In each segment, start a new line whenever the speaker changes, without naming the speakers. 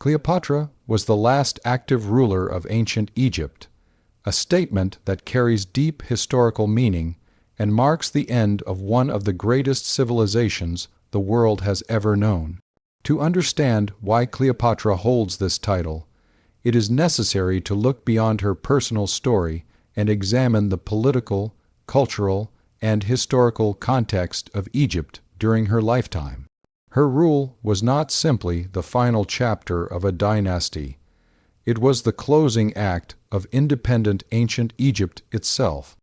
Cleopatra was the last active ruler of ancient Egypt, a statement that carries deep historical meaning and marks the end of one of the greatest civilizations the world has ever known. To understand why Cleopatra holds this title, it is necessary to look beyond her personal story and examine the political, cultural, and historical context of Egypt during her lifetime. Her rule was not simply the final chapter of a dynasty. It was the closing act of independent ancient Egypt itself.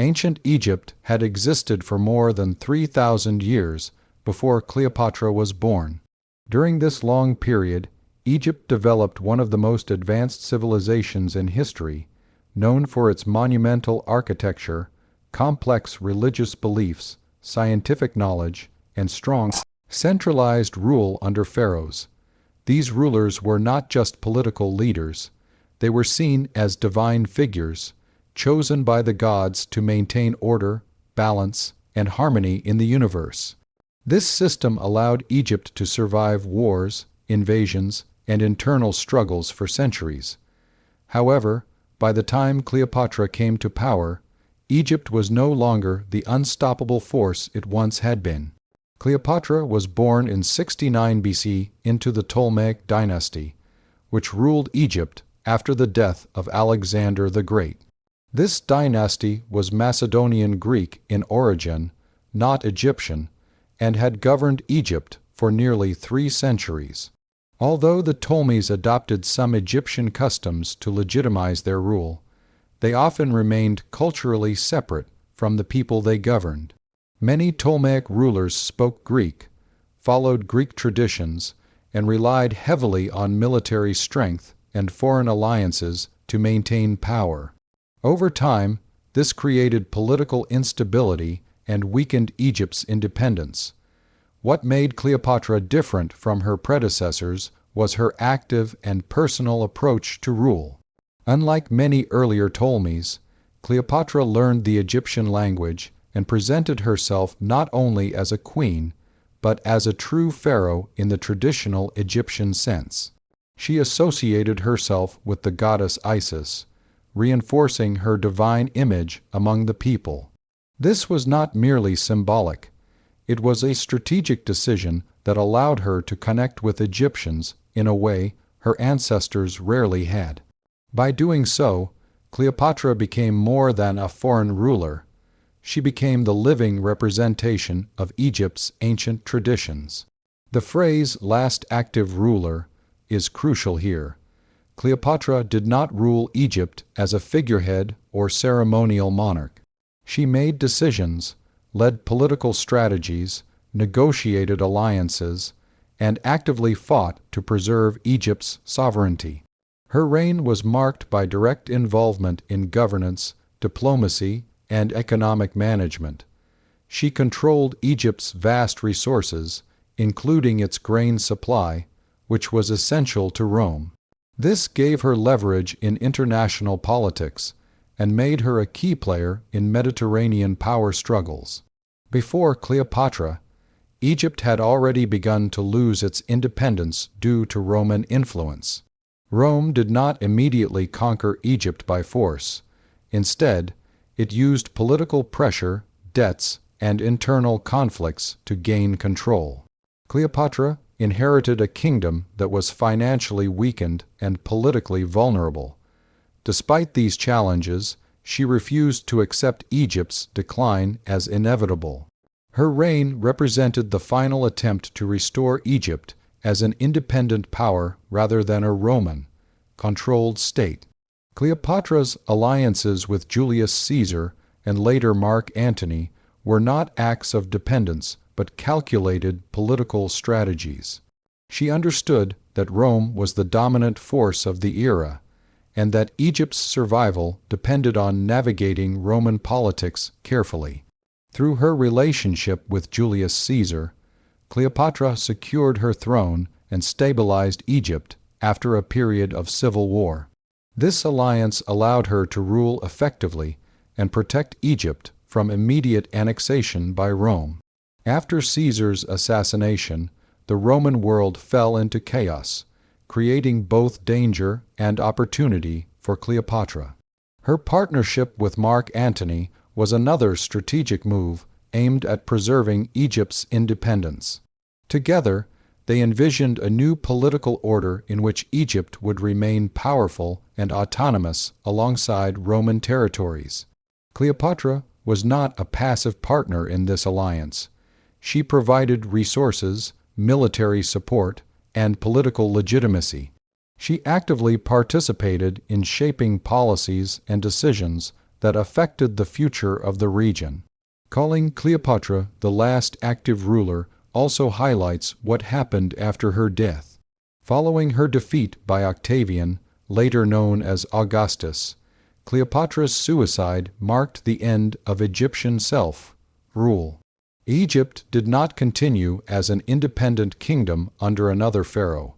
Ancient Egypt had existed for more than 3,000 years before Cleopatra was born. During this long period, Egypt developed one of the most advanced civilizations in history, known for its monumental architecture, complex religious beliefs, scientific knowledge, and strong, centralized rule under pharaohs. These rulers were not just political leaders. They were seen as divine figures, chosen by the gods to maintain order, balance, and harmony in the universe. This system allowed Egypt to survive wars, invasions, and internal struggles for centuries. However, by the time Cleopatra came to power, Egypt was no longer the unstoppable force it once had been. Cleopatra was born in 69 BC into the Ptolemaic dynasty, which ruled Egypt after the death of Alexander the Great. This dynasty was Macedonian Greek in origin, not Egyptian, and had governed Egypt for nearly 3 centuries. Although the Ptolemies adopted some Egyptian customs to legitimize their rule, they often remained culturally separate from the people they governed. Many Ptolemaic rulers spoke Greek, followed Greek traditions, and relied heavily on military strength and foreign alliances to maintain power. Over time, this created political instability and weakened Egypt's independence. What made Cleopatra different from her predecessors was her active and personal approach to rule. Unlike many earlier Ptolemies, Cleopatra learned the Egyptian language and presented herself not only as a queen, but as a true pharaoh in the traditional Egyptian sense. She associated herself with the goddess Isis, reinforcing her divine image among the people. This was not merely symbolic. It was a strategic decision that allowed her to connect with Egyptians in a way her ancestors rarely had. By doing so, Cleopatra became more than a foreign ruler. She became the living representation of Egypt's ancient traditions. The phrase "last active ruler" is crucial here. Cleopatra did not rule Egypt as a figurehead or ceremonial monarch. She made decisions, led political strategies, negotiated alliances, and actively fought to preserve Egypt's sovereignty. Her reign was marked by direct involvement in governance, diplomacy, and economic management. She controlled Egypt's vast resources, including its grain supply, which was essential to Rome. This gave her leverage in international politics and made her a key player in Mediterranean power struggles. Before Cleopatra, Egypt had already begun to lose its independence due to Roman influence. Rome did not immediately conquer Egypt by force. Instead, it used political pressure, debts, and internal conflicts to gain control. Cleopatra inherited a kingdom that was financially weakened and politically vulnerable. Despite these challenges, she refused to accept Egypt's decline as inevitable. Her reign represented the final attempt to restore Egypt as an independent power rather than a Roman, controlled state. Cleopatra's alliances with Julius Caesar and later Mark Antony were not acts of dependence but calculated political strategies. She understood that Rome was the dominant force of the era, and that Egypt's survival depended on navigating Roman politics carefully. Through her relationship with Julius Caesar, Cleopatra secured her throne and stabilized Egypt after a period of civil war. This alliance allowed her to rule effectively and protect Egypt from immediate annexation by Rome. After Caesar's assassination, the Roman world fell into chaos. creating both danger and opportunity for Cleopatra. Her partnership with Mark Antony was another strategic move aimed at preserving Egypt's independence. Together, they envisioned a new political order in which Egypt would remain powerful and autonomous alongside Roman territories. Cleopatra was not a passive partner in this alliance. She provided resources, military support, and political legitimacy. She actively participated in shaping policies and decisions that affected the future of the region. Calling Cleopatra the last active ruler also highlights what happened after her death. Following her defeat by Octavian, later known as Augustus, Cleopatra's suicide marked the end of Egyptian self-rule. Egypt did not continue as an independent kingdom under another pharaoh.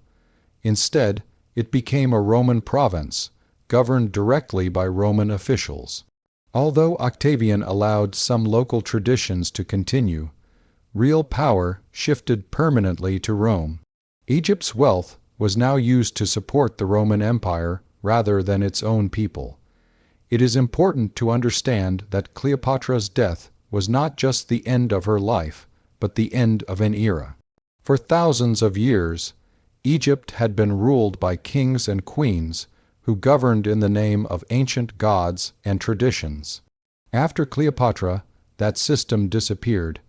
Instead, it became a Roman province, governed directly by Roman officials. Although Octavian allowed some local traditions to continue, real power shifted permanently to Rome. Egypt's wealth was now used to support the Roman Empire rather than its own people. It is important to understand that Cleopatra's death was not just the end of her life, but the end of an era. For thousands of years, Egypt had been ruled by kings and queens who governed in the name of ancient gods and traditions. After Cleopatra, that system disappeared.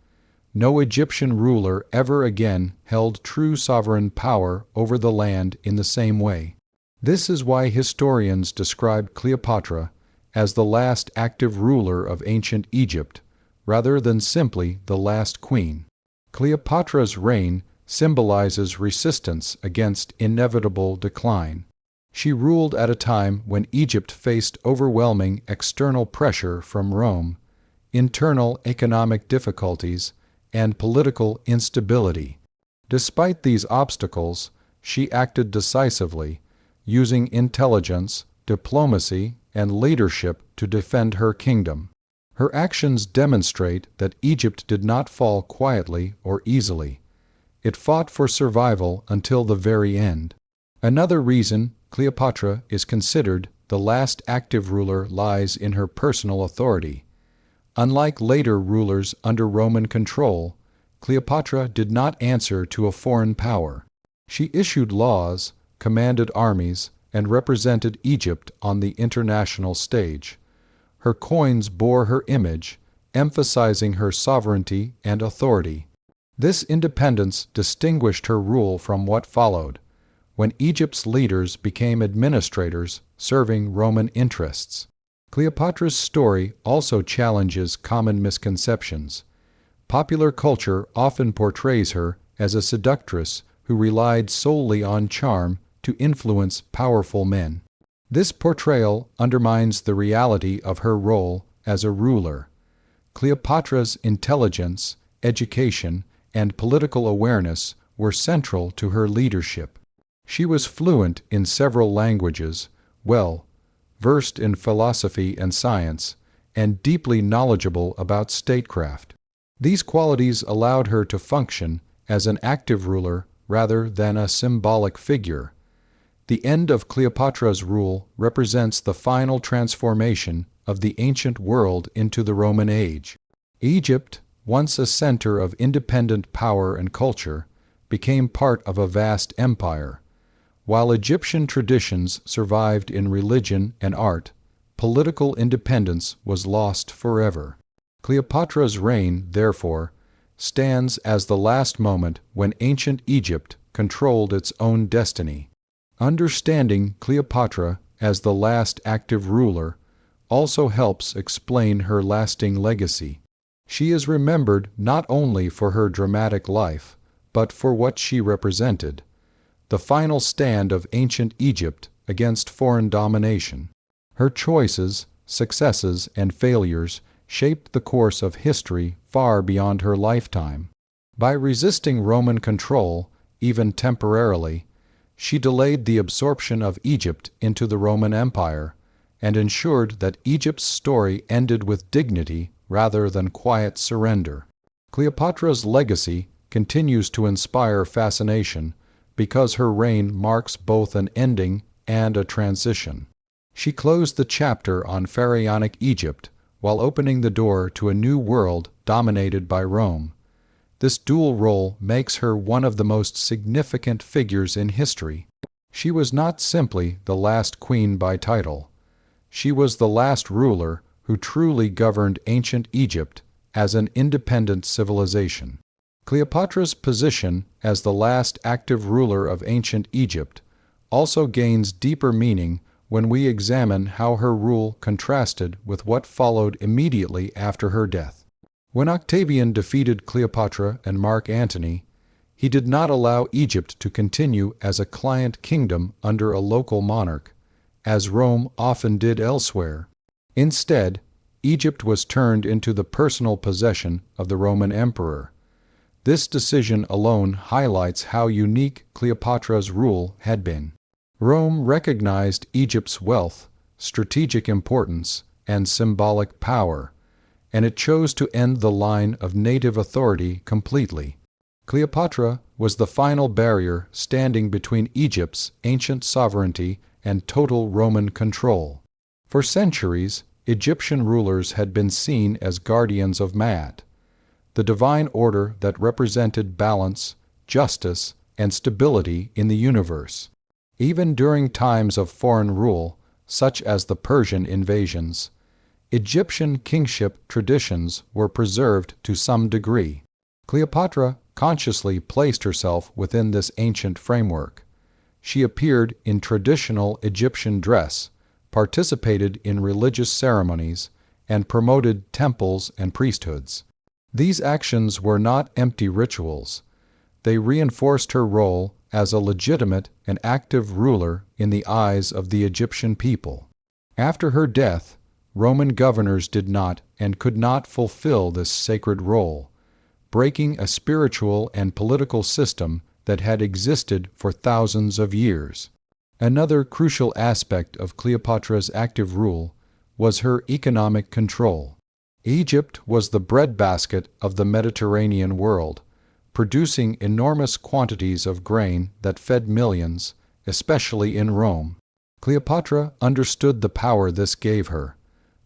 No Egyptian ruler ever again held true sovereign power over the land in the same way. This is why historians describe Cleopatra as the last active ruler of ancient Egypt, rather than simply the last queen. Cleopatra's reign symbolizes resistance against inevitable decline. She ruled at a time when Egypt faced overwhelming external pressure from Rome, internal economic difficulties, and political instability. Despite these obstacles, she acted decisively, using intelligence, diplomacy, and leadership to defend her kingdom. Her actions demonstrate that Egypt did not fall quietly or easily. It fought for survival until the very end. Another reason Cleopatra is considered the last active ruler lies in her personal authority. Unlike later rulers under Roman control, Cleopatra did not answer to a foreign power. She issued laws, commanded armies, and represented Egypt on the international stage. Her coins bore her image, emphasizing her sovereignty and authority. This independence distinguished her rule from what followed, when Egypt's leaders became administrators serving Roman interests. Cleopatra's story also challenges common misconceptions. Popular culture often portrays her as a seductress who relied solely on charm to influence powerful men. This portrayal undermines the reality of her role as a ruler. Cleopatra's intelligence, education, and political awareness were central to her leadership. She was fluent in several languages, versed in philosophy and science, and deeply knowledgeable about statecraft. These qualities allowed her to function as an active ruler rather than a symbolic figure. The end of Cleopatra's rule represents the final transformation of the ancient world into the Roman age. Egypt, once a center of independent power and culture, became part of a vast empire. While Egyptian traditions survived in religion and art, political independence was lost forever. Cleopatra's reign, therefore, stands as the last moment when ancient Egypt controlled its own destiny. Understanding Cleopatra as the last active ruler also helps explain her lasting legacy. She is remembered not only for her dramatic life, but for what she represented: the final stand of ancient Egypt against foreign domination. Her choices, successes, and failures shaped the course of history far beyond her lifetime. By resisting Roman control, even temporarily, she delayed the absorption of Egypt into the Roman Empire and ensured that Egypt's story ended with dignity rather than quiet surrender. Cleopatra's legacy continues to inspire fascination, because her reign marks both an ending and a transition. She closed the chapter on Pharaonic Egypt while opening the door to a new world dominated by Rome. This dual role makes her one of the most significant figures in history. She was not simply the last queen by title. She was the last ruler who truly governed ancient Egypt as an independent civilization. Cleopatra's position as the last active ruler of ancient Egypt also gains deeper meaning when we examine how her rule contrasted with what followed immediately after her death. When Octavian defeated Cleopatra and Mark Antony, he did not allow Egypt to continue as a client kingdom under a local monarch, as Rome often did elsewhere. Instead, Egypt was turned into the personal possession of the Roman emperor. This decision alone highlights how unique Cleopatra's rule had been. Rome recognized Egypt's wealth, strategic importance, and symbolic power, and it chose to end the line of native authority completely. Cleopatra was the final barrier standing between Egypt's ancient sovereignty and total Roman control. For centuries, Egyptian rulers had been seen as guardians of Maat, the divine order that represented balance, justice, and stability in the universe. Even during times of foreign rule, such as the Persian invasions, Egyptian kingship traditions were preserved to some degree. Cleopatra consciously placed herself within this ancient framework. She appeared in traditional Egyptian dress, participated in religious ceremonies, and promoted temples and priesthoods. These actions were not empty rituals. They reinforced her role as a legitimate and active ruler in the eyes of the Egyptian people. After her death, Roman governors did not and could not fulfill this sacred role, breaking a spiritual and political system that had existed for thousands of years. Another crucial aspect of Cleopatra's active rule was her economic control. Egypt was the breadbasket of the Mediterranean world, producing enormous quantities of grain that fed millions, especially in Rome. Cleopatra understood the power this gave her.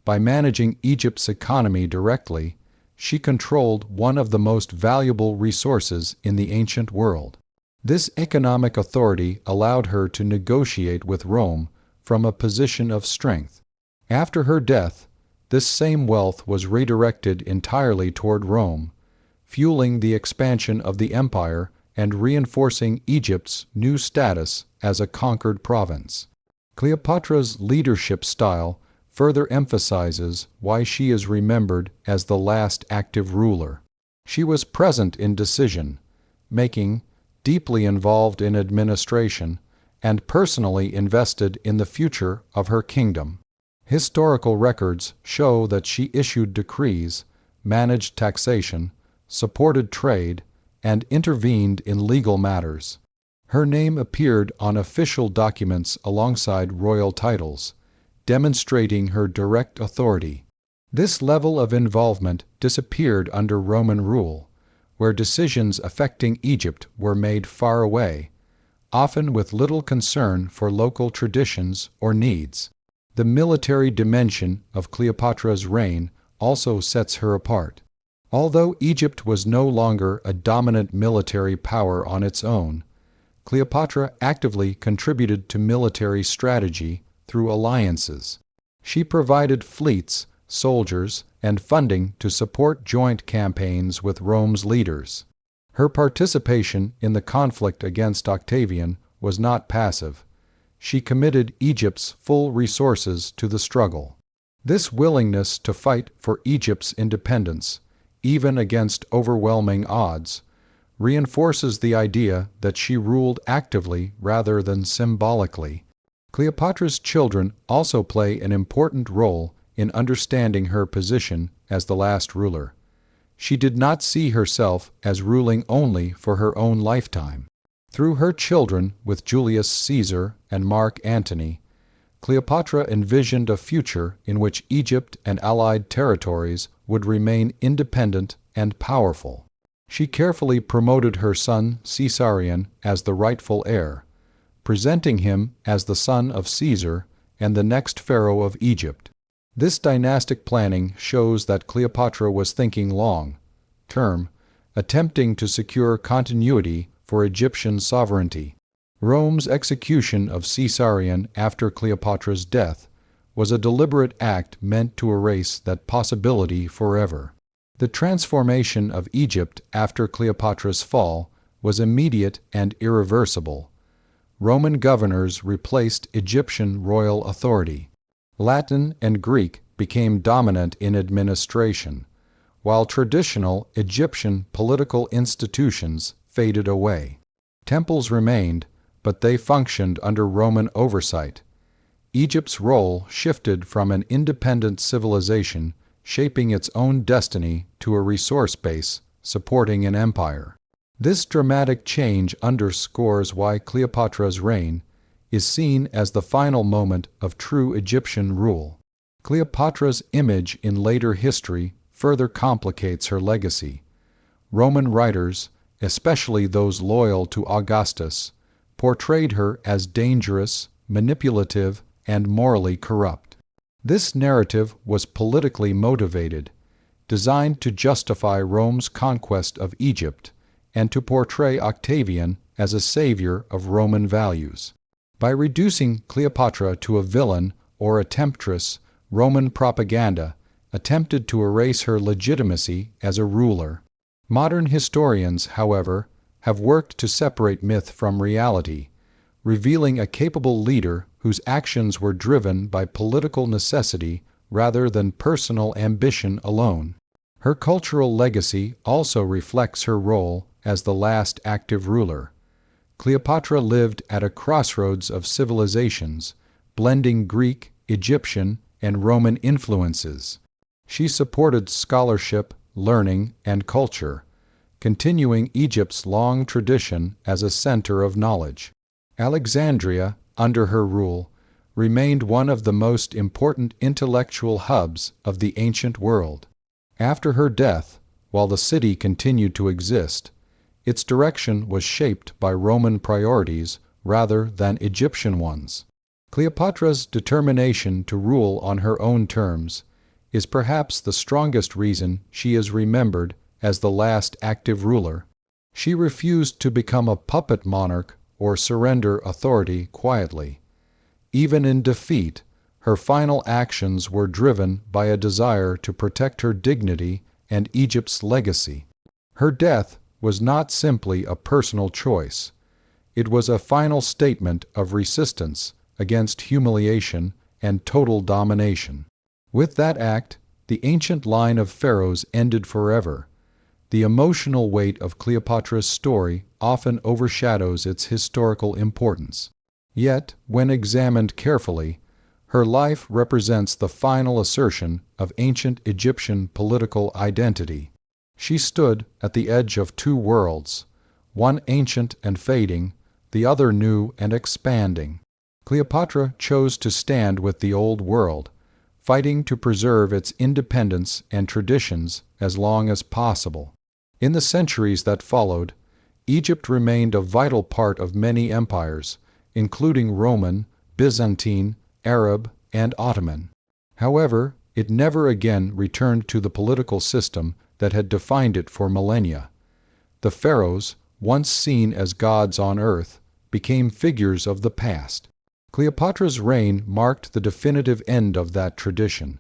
By managing Egypt's economy directly, she controlled one of the most valuable resources in the ancient world. This economic authority allowed her to negotiate with Rome from a position of strength. After her death, this same wealth was redirected entirely toward Rome, fueling the expansion of the empire and reinforcing Egypt's new status as a conquered province. Cleopatra's leadership style further emphasizes why she is remembered as the last active ruler. She was present in decision-making, deeply involved in administration, and personally invested in the future of her kingdom. Historical records show that she issued decrees, managed taxation, supported trade, and intervened in legal matters. Her name appeared on official documents alongside royal titles, demonstrating her direct authority. This level of involvement disappeared under Roman rule, where decisions affecting Egypt were made far away, often with little concern for local traditions or needs. The military dimension of Cleopatra's reign also sets her apart. Although Egypt was no longer a dominant military power on its own, Cleopatra actively contributed to military strategy through alliances. She provided fleets, soldiers, and funding to support joint campaigns with Rome's leaders. Her participation in the conflict against Octavian was not passive. She committed Egypt's full resources to the struggle. This willingness to fight for Egypt's independence, even against overwhelming odds, reinforces the idea that she ruled actively rather than symbolically. Cleopatra's children also play an important role in understanding her position as the last ruler. She did not see herself as ruling only for her own lifetime. Through her children with Julius Caesar and Mark Antony, Cleopatra envisioned a future in which Egypt and allied territories would remain independent and powerful. She carefully promoted her son Caesarion as the rightful heir, presenting him as the son of Caesar and the next pharaoh of Egypt. This dynastic planning shows that Cleopatra was thinking long-term, attempting to secure continuity for Egyptian sovereignty. Rome's execution of Caesarion after Cleopatra's death was a deliberate act meant to erase that possibility forever. The transformation of Egypt after Cleopatra's fall was immediate and irreversible. Roman governors replaced Egyptian royal authority. Latin and Greek became dominant in administration, while traditional Egyptian political institutions faded away. Temples remained, but they functioned under Roman oversight. Egypt's role shifted from an independent civilization shaping its own destiny to a resource base supporting an empire. This dramatic change underscores why Cleopatra's reign is seen as the final moment of true Egyptian rule. Cleopatra's image in later history further complicates her legacy. Roman writers, especially those loyal to Augustus, portrayed her as dangerous, manipulative, and morally corrupt. This narrative was politically motivated, designed to justify Rome's conquest of Egypt and to portray Octavian as a savior of Roman values. By reducing Cleopatra to a villain or a temptress, Roman propaganda attempted to erase her legitimacy as a ruler. Modern historians, however, have worked to separate myth from reality, revealing a capable leader whose actions were driven by political necessity rather than personal ambition alone. Her cultural legacy also reflects her role as the last active ruler. Cleopatra lived at a crossroads of civilizations, blending Greek, Egyptian, and Roman influences. She supported scholarship, learning, and culture, continuing Egypt's long tradition as a center of knowledge. Alexandria, under her rule, remained one of the most important intellectual hubs of the ancient world. After her death, while the city continued to exist, its direction was shaped by Roman priorities rather than Egyptian ones. Cleopatra's determination to rule on her own terms is perhaps the strongest reason she is remembered as the last active ruler. She refused to become a puppet monarch or surrender authority quietly. Even in defeat, her final actions were driven by a desire to protect her dignity and Egypt's legacy. Her death was not simply a personal choice. It was a final statement of resistance against humiliation and total domination. With that act, the ancient line of pharaohs ended forever. The emotional weight of Cleopatra's story often overshadows its historical importance. Yet, when examined carefully, her life represents the final assertion of ancient Egyptian political identity. She stood at the edge of two worlds, one ancient and fading, the other new and expanding. Cleopatra chose to stand with the old world, fighting to preserve its independence and traditions as long as possible. In the centuries that followed, Egypt remained a vital part of many empires, including Roman, Byzantine, Arab, and Ottoman. However, it never again returned to the political system that had defined it for millennia. The pharaohs, once seen as gods on earth, became figures of the past. Cleopatra's reign marked the definitive end of that tradition.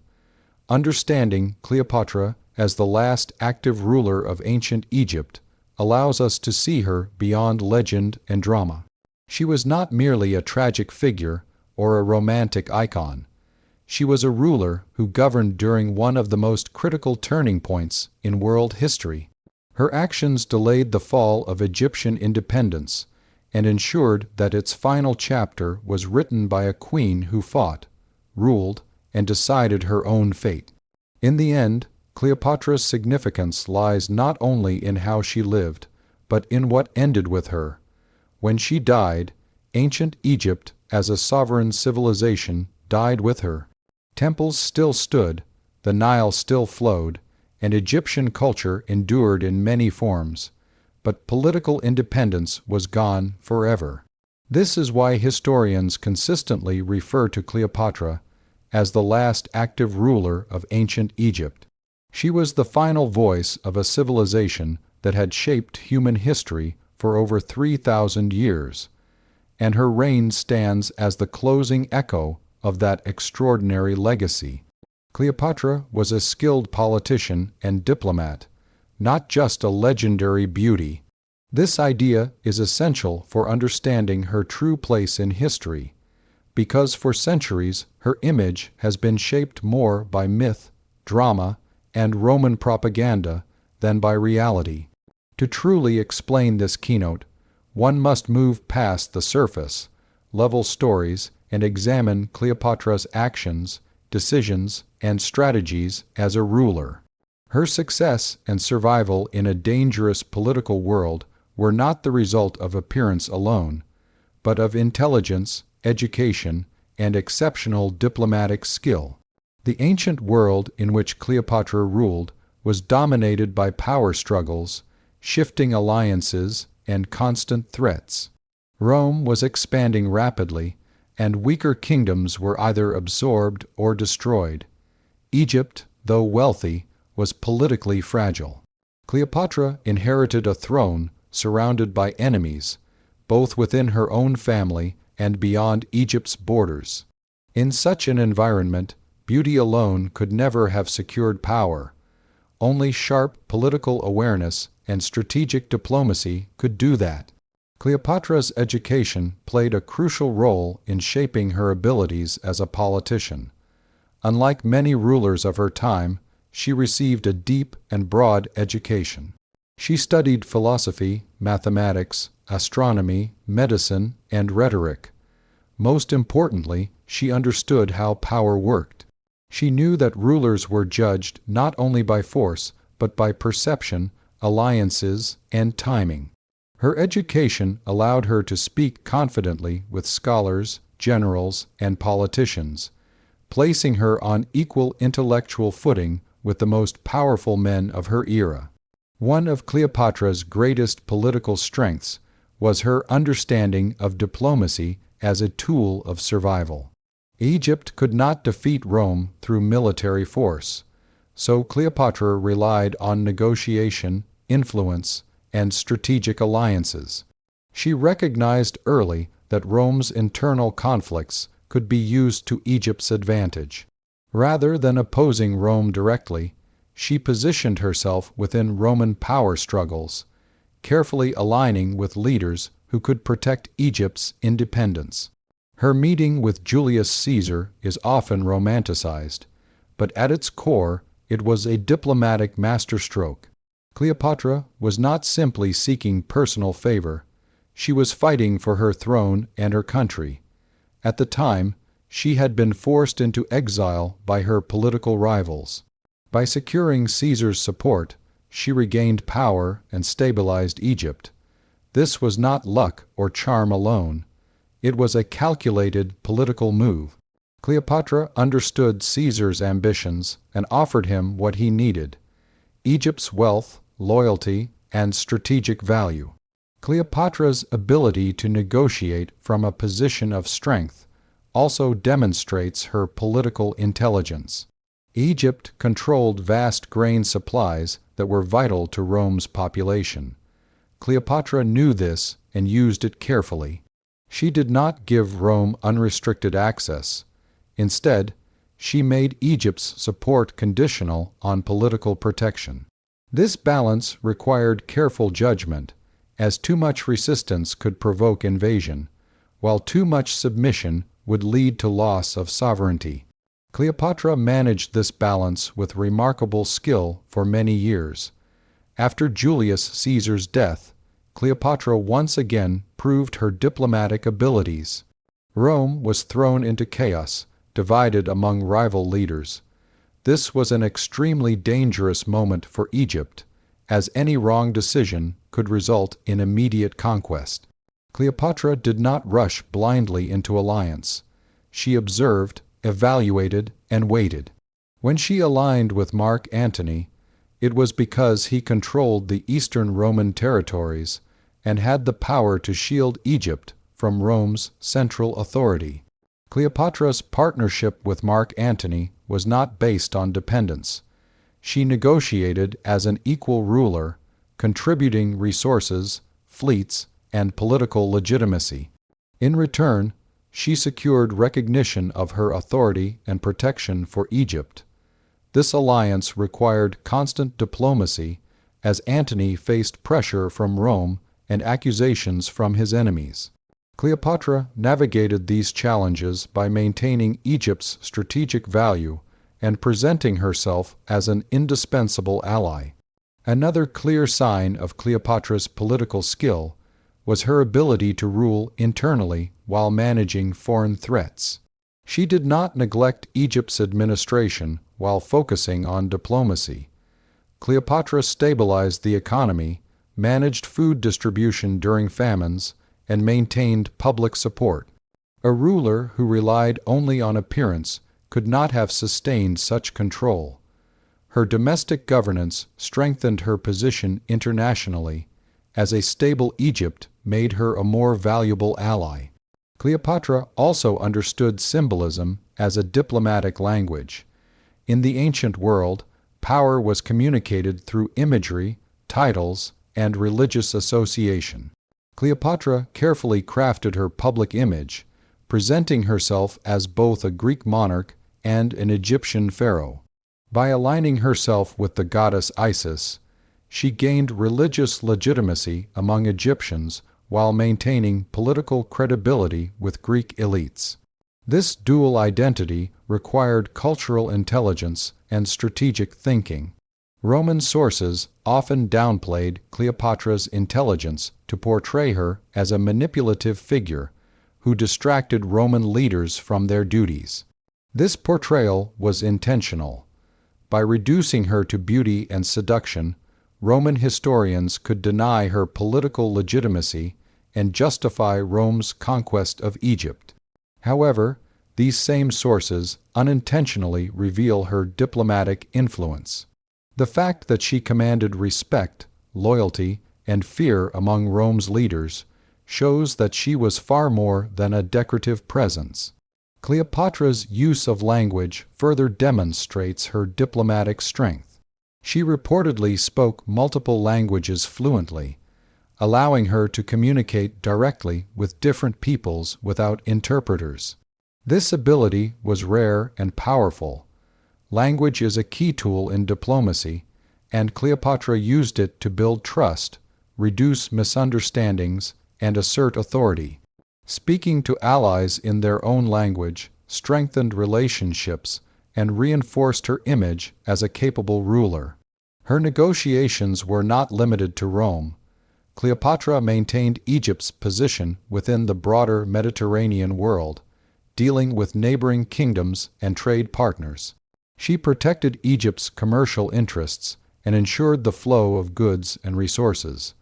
Understanding Cleopatra as the last active ruler of ancient Egypt allows us to see her beyond legend and drama. She was not merely a tragic figure or a romantic icon. She was a ruler who governed during one of the most critical turning points in world history. Her actions delayed the fall of Egyptian independence and ensured that its final chapter was written by a queen who fought, ruled, and decided her own fate. In the end, Cleopatra's significance lies not only in how she lived, but in what ended with her. When she died, ancient Egypt as a sovereign civilization died with her. Temples still stood, the Nile still flowed, and Egyptian culture endured in many forms, but political independence was gone forever. This is why historians consistently refer to Cleopatra as the last active ruler of ancient Egypt. She was the final voice of a civilization that had shaped human history for over 3,000 years, and her reign stands as the closing echo of that extraordinary legacy. Cleopatra was a skilled politician and diplomat, not just a legendary beauty. This idea is essential for understanding her true place in history, because for centuries her image has been shaped more by myth, drama, and Roman propaganda than by reality. To truly explain this keynote, one must move past the surface, level stories, and examine Cleopatra's actions, decisions, and strategies as a ruler. Her success and survival in a dangerous political world were not the result of appearance alone, but of intelligence, education, and exceptional diplomatic skill. The ancient world in which Cleopatra ruled was dominated by power struggles, shifting alliances, and constant threats. Rome was expanding rapidly, and weaker kingdoms were either absorbed or destroyed. Egypt, though wealthy, was politically fragile. Cleopatra inherited a throne surrounded by enemies, both within her own family and beyond Egypt's borders. In such an environment, beauty alone could never have secured power. Only sharp political awareness and strategic diplomacy could do that. Cleopatra's education played a crucial role in shaping her abilities as a politician. Unlike many rulers of her time, she received a deep and broad education. She studied philosophy, mathematics, astronomy, medicine, and rhetoric. Most importantly, she understood how power worked. She knew that rulers were judged not only by force, but by perception, alliances, and timing. Her education allowed her to speak confidently with scholars, generals, and politicians, placing her on equal intellectual footing with the most powerful men of her era. One of Cleopatra's greatest political strengths was her understanding of diplomacy as a tool of survival. Egypt could not defeat Rome through military force, so Cleopatra relied on negotiation, influence, and strategic alliances. She recognized early that Rome's internal conflicts could be used to Egypt's advantage. Rather than opposing Rome directly, she positioned herself within Roman power struggles, carefully aligning with leaders who could protect Egypt's independence. Her meeting with Julius Caesar is often romanticized, but at its core it was a diplomatic masterstroke. Cleopatra was not simply seeking personal favor. She was fighting for her throne and her country. At the time, she had been forced into exile by her political rivals. By securing Caesar's support, she regained power and stabilized Egypt. This was not luck or charm alone. It was a calculated political move. Cleopatra understood Caesar's ambitions and offered him what he needed: Egypt's wealth, loyalty, and strategic value. Cleopatra's ability to negotiate from a position of strength also demonstrates her political intelligence. Egypt controlled vast grain supplies that were vital to Rome's population. Cleopatra knew this and used it carefully. She did not give Rome unrestricted access. Instead, she made Egypt's support conditional on political protection. This balance required careful judgment, as too much resistance could provoke invasion, while too much submission would lead to loss of sovereignty. Cleopatra managed this balance with remarkable skill for many years. After Julius Caesar's death, Cleopatra once again proved her diplomatic abilities. Rome was thrown into chaos, divided among rival leaders. This was an extremely dangerous moment for Egypt, as any wrong decision could result in immediate conquest. Cleopatra did not rush blindly into alliance. She observed, evaluated, and waited. When she aligned with Mark Antony, It was because he controlled the eastern Roman territories and had the power to shield Egypt from Rome's central authority. Cleopatra's partnership with Mark Antony was not based on dependence. She negotiated as an equal ruler, contributing resources, fleets, and political legitimacy. In return, she secured recognition of her authority and protection for Egypt. This alliance required constant diplomacy as Antony faced pressure from Rome and accusations from his enemies. Cleopatra navigated these challenges by maintaining Egypt's strategic value and presenting herself as an indispensable ally. Another clear sign of Cleopatra's political skill was her ability to rule internally while managing foreign threats. She did not neglect Egypt's administration while focusing on diplomacy. Cleopatra stabilized the economy, managed food distribution during famines, and maintained public support. A ruler who relied only on appearance could not have sustained such control. Her domestic governance strengthened her position internationally, as a stable Egypt made her a more valuable ally. Cleopatra also understood symbolism as a diplomatic language. In the ancient world, power was communicated through imagery, titles, and religious association. Cleopatra carefully crafted her public image, presenting herself as both a Greek monarch and an Egyptian pharaoh. By aligning herself with the goddess Isis, she gained religious legitimacy among Egyptians while maintaining political credibility with Greek elites. This dual identity required cultural intelligence and strategic thinking. Roman sources often downplayed Cleopatra's intelligence to portray her as a manipulative figure who distracted Roman leaders from their duties. This portrayal was intentional. By reducing her to beauty and seduction, Roman historians could deny her political legitimacy and justify Rome's conquest of Egypt. However, these same sources unintentionally reveal her diplomatic influence. The fact that she commanded respect, loyalty, and fear among Rome's leaders shows that she was far more than a decorative presence. Cleopatra's use of language further demonstrates her diplomatic strength. She reportedly spoke multiple languages fluently, allowing her to communicate directly with different peoples without interpreters. This ability was rare and powerful. Language is a key tool in diplomacy, and Cleopatra used it to build trust, reduce misunderstandings, and assert authority. Speaking to allies in their own language strengthened relationships and reinforced her image as a capable ruler. Her negotiations were not limited to Rome. Cleopatra maintained Egypt's position within the broader Mediterranean world, dealing with neighboring kingdoms and trade partners. She protected Egypt's commercial interests and ensured the flow of goods and resources.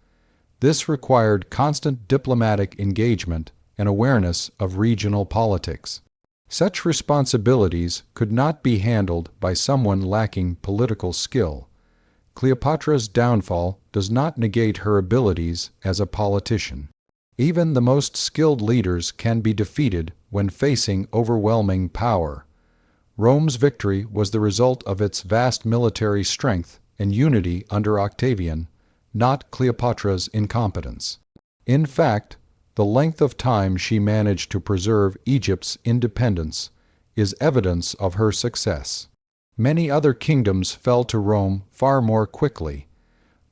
This required constant diplomatic engagement and awareness of regional politics. Such responsibilities could not be handled by someone lacking political skill. Cleopatra's downfall does not negate her abilities as a politician. Even the most skilled leaders can be defeated when facing overwhelming power. Rome's victory was the result of its vast military strength and unity under Octavian, not Cleopatra's incompetence. In fact, the length of time she managed to preserve Egypt's independence is evidence of her success. Many other kingdoms fell to Rome far more quickly.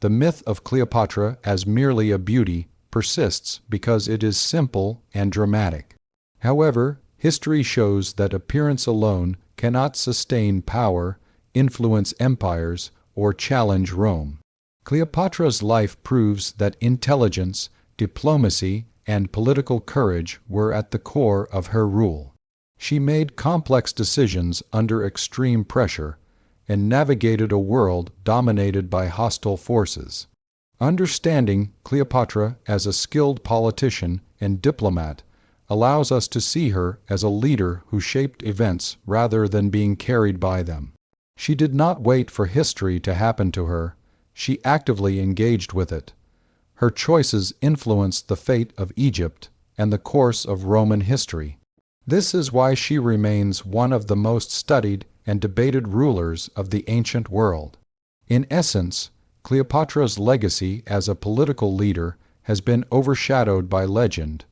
The myth of Cleopatra as merely a beauty persists because it is simple and dramatic. However, history shows that appearance alone cannot sustain power, influence empires, or challenge Rome. Cleopatra's life proves that intelligence, diplomacy, and political courage were at the core of her rule. She made complex decisions under extreme pressure and navigated a world dominated by hostile forces. Understanding Cleopatra as a skilled politician and diplomat allows us to see her as a leader who shaped events rather than being carried by them. She did not wait for history to happen to her. She actively engaged with it. Her choices influenced the fate of Egypt and the course of Roman history. This is why she remains one of the most studied and debated rulers of the ancient world. In essence, Cleopatra's legacy as a political leader has been overshadowed by legend,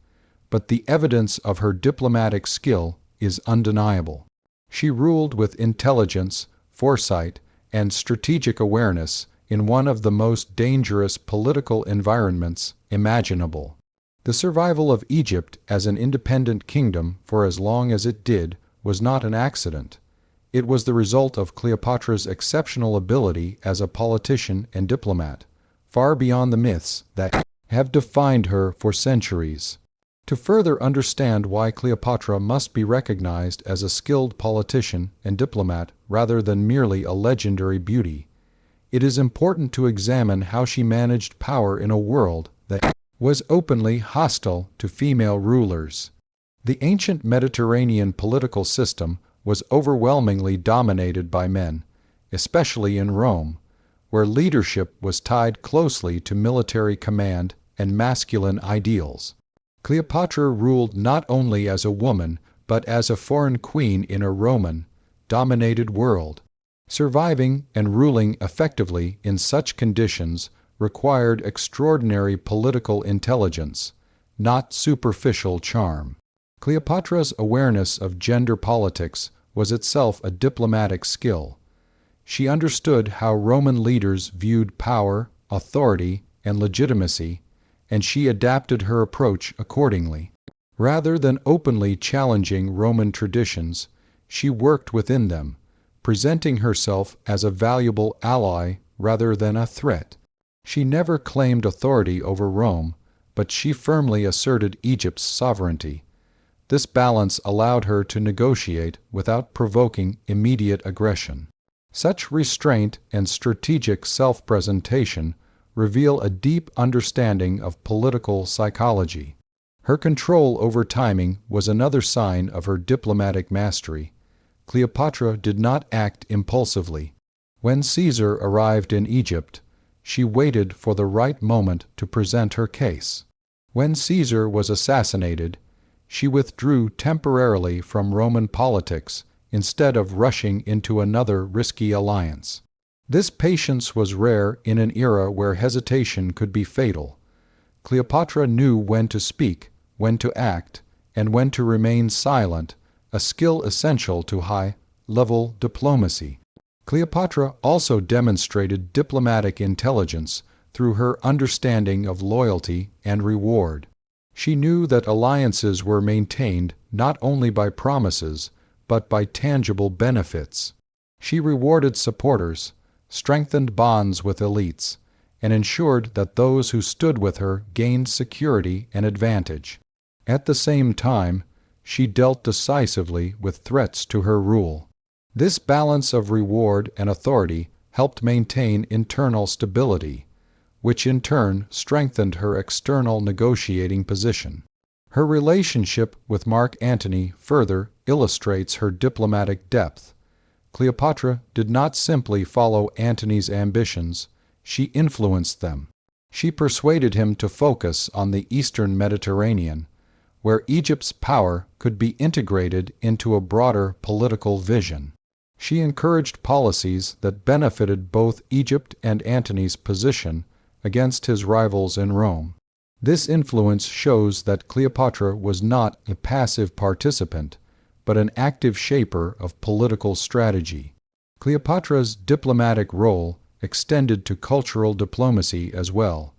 but the evidence of her diplomatic skill is undeniable. She ruled with intelligence, foresight, and strategic awareness in one of the most dangerous political environments imaginable. The survival of Egypt as an independent kingdom for as long as it did was not an accident. It was the result of Cleopatra's exceptional ability as a politician and diplomat, far beyond the myths that have defined her for centuries. To further understand why Cleopatra must be recognized as a skilled politician and diplomat rather than merely a legendary beauty, it is important to examine how she managed power in a world that was openly hostile to female rulers. The ancient Mediterranean political system was overwhelmingly dominated by men, especially in Rome, where leadership was tied closely to military command and masculine ideals. Cleopatra ruled not only as a woman, but as a foreign queen in a Roman-dominated world. Surviving and ruling effectively in such conditions required extraordinary political intelligence, not superficial charm. Cleopatra's awareness of gender politics was itself a diplomatic skill. She understood how Roman leaders viewed power, authority, and legitimacy, and she adapted her approach accordingly. Rather than openly challenging Roman traditions, she worked within them, presenting herself as a valuable ally rather than a threat. She never claimed authority over Rome, but she firmly asserted Egypt's sovereignty. This balance allowed her to negotiate without provoking immediate aggression. Such restraint and strategic self-presentation reveal a deep understanding of political psychology. Her control over timing was another sign of her diplomatic mastery. Cleopatra did not act impulsively. When Caesar arrived in Egypt, she waited for the right moment to present her case. When Caesar was assassinated, she withdrew temporarily from Roman politics instead of rushing into another risky alliance. This patience was rare in an era where hesitation could be fatal. Cleopatra knew when to speak, when to act, and when to remain silent, a skill essential to high-level diplomacy. Cleopatra also demonstrated diplomatic intelligence through her understanding of loyalty and reward. She knew that alliances were maintained not only by promises, but by tangible benefits. She rewarded supporters, strengthened bonds with elites, and ensured that those who stood with her gained security and advantage. At the same time, she dealt decisively with threats to her rule. This balance of reward and authority helped maintain internal stability, which in turn strengthened her external negotiating position. Her relationship with Mark Antony further illustrates her diplomatic depth. Cleopatra did not simply follow Antony's ambitions, she influenced them. She persuaded him to focus on the eastern Mediterranean, where Egypt's power could be integrated into a broader political vision. She encouraged policies that benefited both Egypt and Antony's position against his rivals in Rome. This influence shows that Cleopatra was not a passive participant, but an active shaper of political strategy. Cleopatra's diplomatic role extended to cultural diplomacy as well.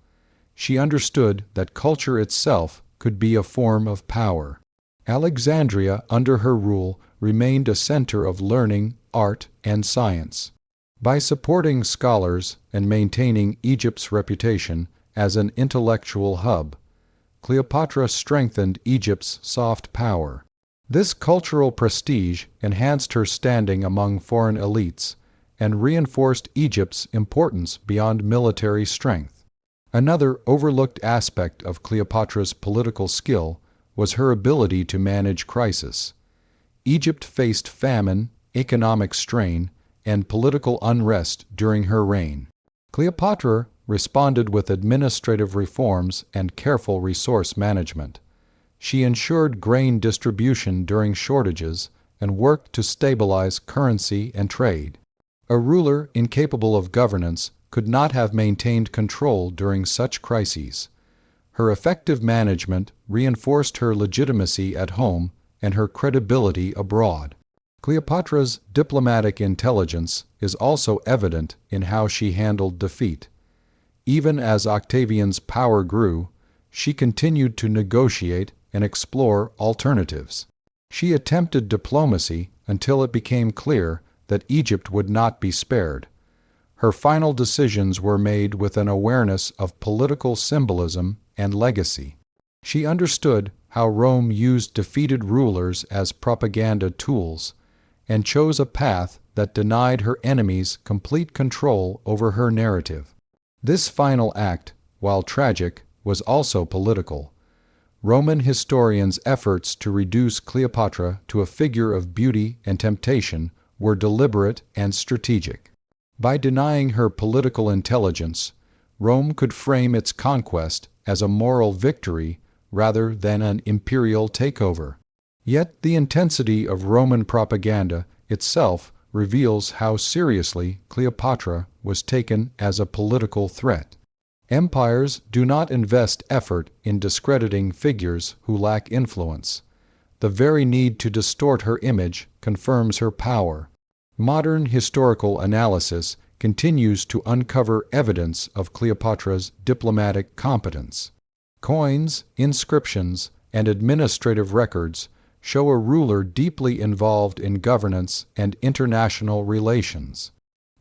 She understood that culture itself could be a form of power. Alexandria, under her rule, remained a center of learning, art, and science. By supporting scholars and maintaining Egypt's reputation as an intellectual hub, Cleopatra strengthened Egypt's soft power. This cultural prestige enhanced her standing among foreign elites and reinforced Egypt's importance beyond military strength. Another overlooked aspect of Cleopatra's political skill was her ability to manage crisis. Egypt faced famine, economic strain, and political unrest during her reign. Cleopatra responded with administrative reforms and careful resource management. She ensured grain distribution during shortages and worked to stabilize currency and trade. A ruler incapable of governance could not have maintained control during such crises. Her effective management reinforced her legitimacy at home and her credibility abroad. Cleopatra's diplomatic intelligence is also evident in how she handled defeat. Even as Octavian's power grew, she continued to negotiate and explore alternatives. She attempted diplomacy until it became clear that Egypt would not be spared. Her final decisions were made with an awareness of political symbolism and legacy. She understood how Rome used defeated rulers as propaganda tools and chose a path that denied her enemies complete control over her narrative. This final act, while tragic, was also political. Roman historians' efforts to reduce Cleopatra to a figure of beauty and temptation were deliberate and strategic. By denying her political intelligence, Rome could frame its conquest as a moral victory rather than an imperial takeover. Yet the intensity of Roman propaganda itself reveals how seriously Cleopatra was taken as a political threat. Empires do not invest effort in discrediting figures who lack influence. The very need to distort her image confirms her power. Modern historical analysis continues to uncover evidence of Cleopatra's diplomatic competence. Coins, inscriptions, and administrative records show a ruler deeply involved in governance and international relations.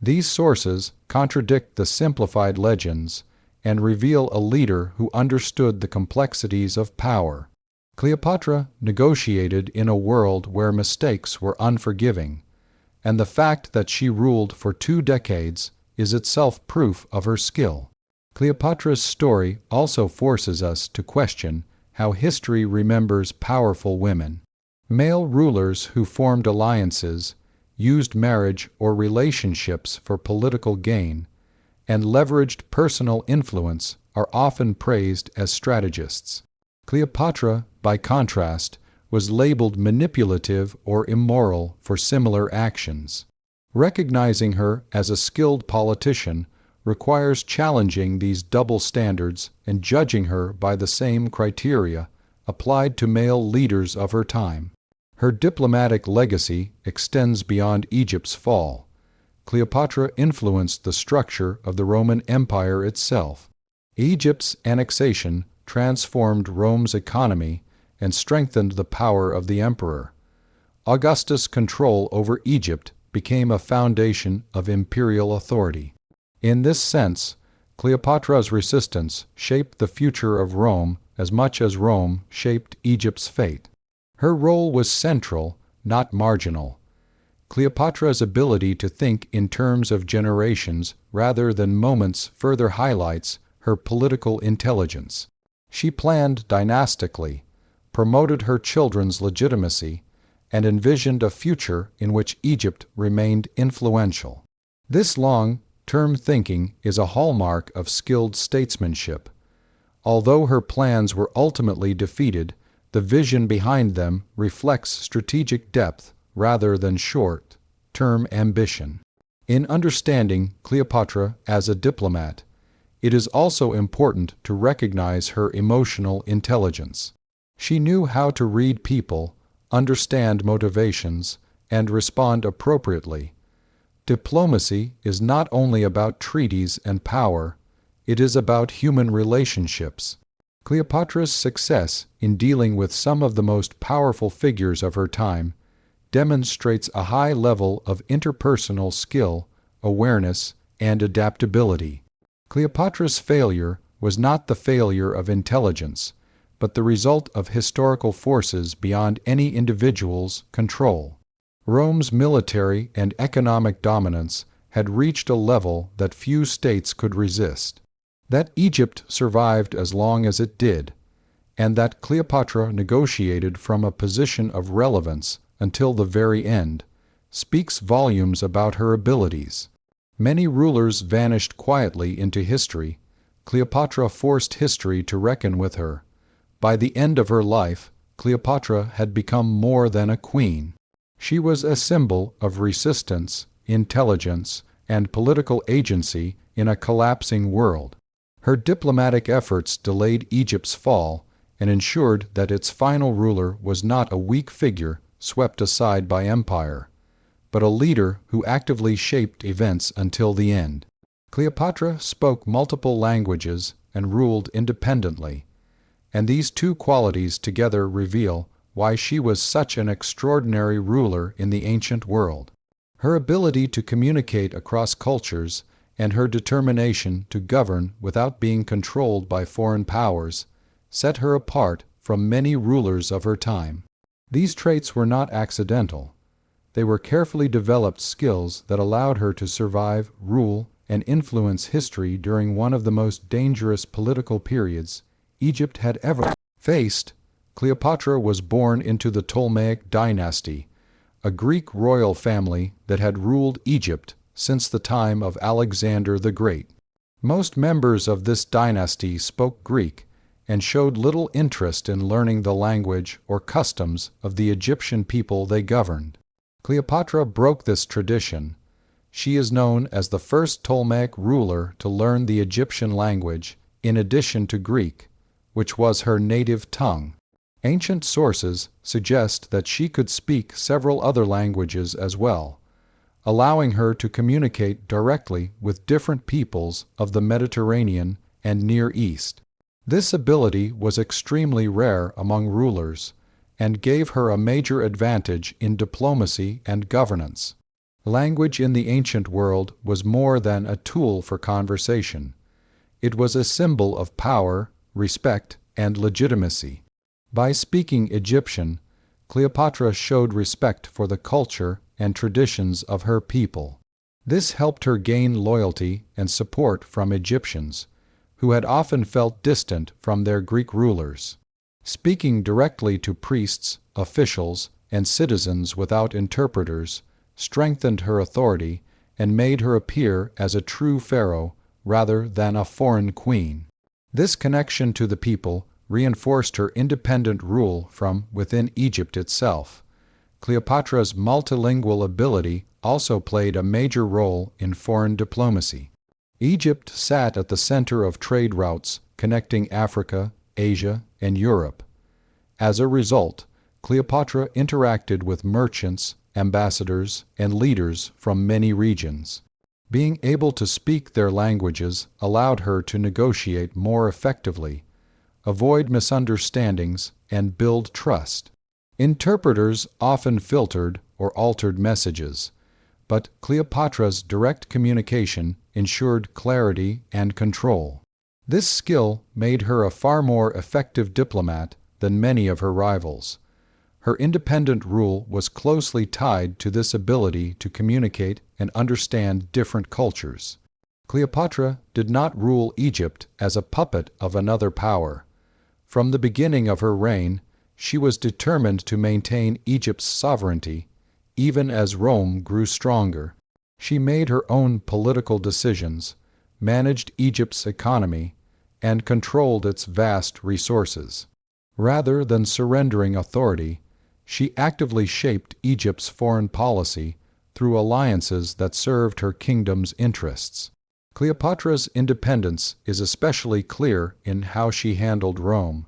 These sources contradict the simplified legends and reveal a leader who understood the complexities of power. Cleopatra negotiated in a world where mistakes were unforgiving, and the fact that she ruled for 2 decades is itself proof of her skill. Cleopatra's story also forces us to question how history remembers powerful women. Male rulers who formed alliances, used marriage or relationships for political gain, and leveraged personal influence are often praised as strategists. Cleopatra, by contrast, was labeled manipulative or immoral for similar actions. Recognizing her as a skilled politician requires challenging these double standards and judging her by the same criteria applied to male leaders of her time. Her diplomatic legacy extends beyond Egypt's fall. Cleopatra influenced the structure of the Roman Empire itself. Egypt's annexation transformed Rome's economy and strengthened the power of the emperor. Augustus' control over Egypt became a foundation of imperial authority. In this sense, Cleopatra's resistance shaped the future of Rome as much as Rome shaped Egypt's fate. Her role was central, not marginal. Cleopatra's ability to think in terms of generations rather than moments further highlights her political intelligence. She planned dynastically, promoted her children's legitimacy, and envisioned a future in which Egypt remained influential. This long-term thinking is a hallmark of skilled statesmanship. Although her plans were ultimately defeated, the vision behind them reflects strategic depth rather than short-term ambition. In understanding Cleopatra as a diplomat, it is also important to recognize her emotional intelligence. She knew how to read people, understand motivations, and respond appropriately. Diplomacy is not only about treaties and power, it is about human relationships. Cleopatra's success in dealing with some of the most powerful figures of her time demonstrates a high level of interpersonal skill, awareness, and adaptability. Cleopatra's failure was not the failure of intelligence, but the result of historical forces beyond any individual's control. Rome's military and economic dominance had reached a level that few states could resist. That Egypt survived as long as it did, and that Cleopatra negotiated from a position of relevance until the very end, speaks volumes about her abilities. Many rulers vanished quietly into history. Cleopatra forced history to reckon with her. By the end of her life, Cleopatra had become more than a queen. She was a symbol of resistance, intelligence, and political agency in a collapsing world. Her diplomatic efforts delayed Egypt's fall and ensured that its final ruler was not a weak figure swept aside by empire, but a leader who actively shaped events until the end. Cleopatra spoke multiple languages and ruled independently, and these two qualities together reveal why she was such an extraordinary ruler in the ancient world. Her ability to communicate across cultures and her determination to govern without being controlled by foreign powers set her apart from many rulers of her time. These traits were not accidental. They were carefully developed skills that allowed her to survive, rule, and influence history during one of the most dangerous political periods Egypt had ever faced. Cleopatra was born into the Ptolemaic Dynasty, a Greek royal family that had ruled Egypt since the time of Alexander the Great. Most members of this dynasty spoke Greek and showed little interest in learning the language or customs of the Egyptian people they governed. Cleopatra broke this tradition. She is known as the first Ptolemaic ruler to learn the Egyptian language in addition to Greek, which was her native tongue. Ancient sources suggest that she could speak several other languages as well, allowing her to communicate directly with different peoples of the Mediterranean and Near East. This ability was extremely rare among rulers and gave her a major advantage in diplomacy and governance. Language in the ancient world was more than a tool for conversation. It was a symbol of power, respect, and legitimacy. By speaking Egyptian, Cleopatra showed respect for the culture and traditions of her people. This helped her gain loyalty and support from Egyptians, who had often felt distant from their Greek rulers. Speaking directly to priests, officials, and citizens without interpreters strengthened her authority and made her appear as a true pharaoh rather than a foreign queen. This connection to the people reinforced her independent rule from within Egypt itself. Cleopatra's multilingual ability also played a major role in foreign diplomacy. Egypt sat at the center of trade routes connecting Africa, Asia, and Europe. As a result, Cleopatra interacted with merchants, ambassadors, and leaders from many regions. Being able to speak their languages allowed her to negotiate more effectively, avoid misunderstandings, and build trust. Interpreters often filtered or altered messages, but Cleopatra's direct communication ensured clarity and control. This skill made her a far more effective diplomat than many of her rivals. Her independent rule was closely tied to this ability to communicate and understand different cultures. Cleopatra did not rule Egypt as a puppet of another power. From the beginning of her reign, she was determined to maintain Egypt's sovereignty, even as Rome grew stronger. She made her own political decisions, managed Egypt's economy, and controlled its vast resources. Rather than surrendering authority, she actively shaped Egypt's foreign policy through alliances that served her kingdom's interests. Cleopatra's independence is especially clear in how she handled Rome.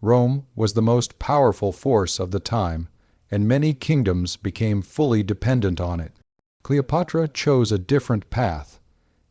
Rome was the most powerful force of the time, and many kingdoms became fully dependent on it. Cleopatra chose a different path.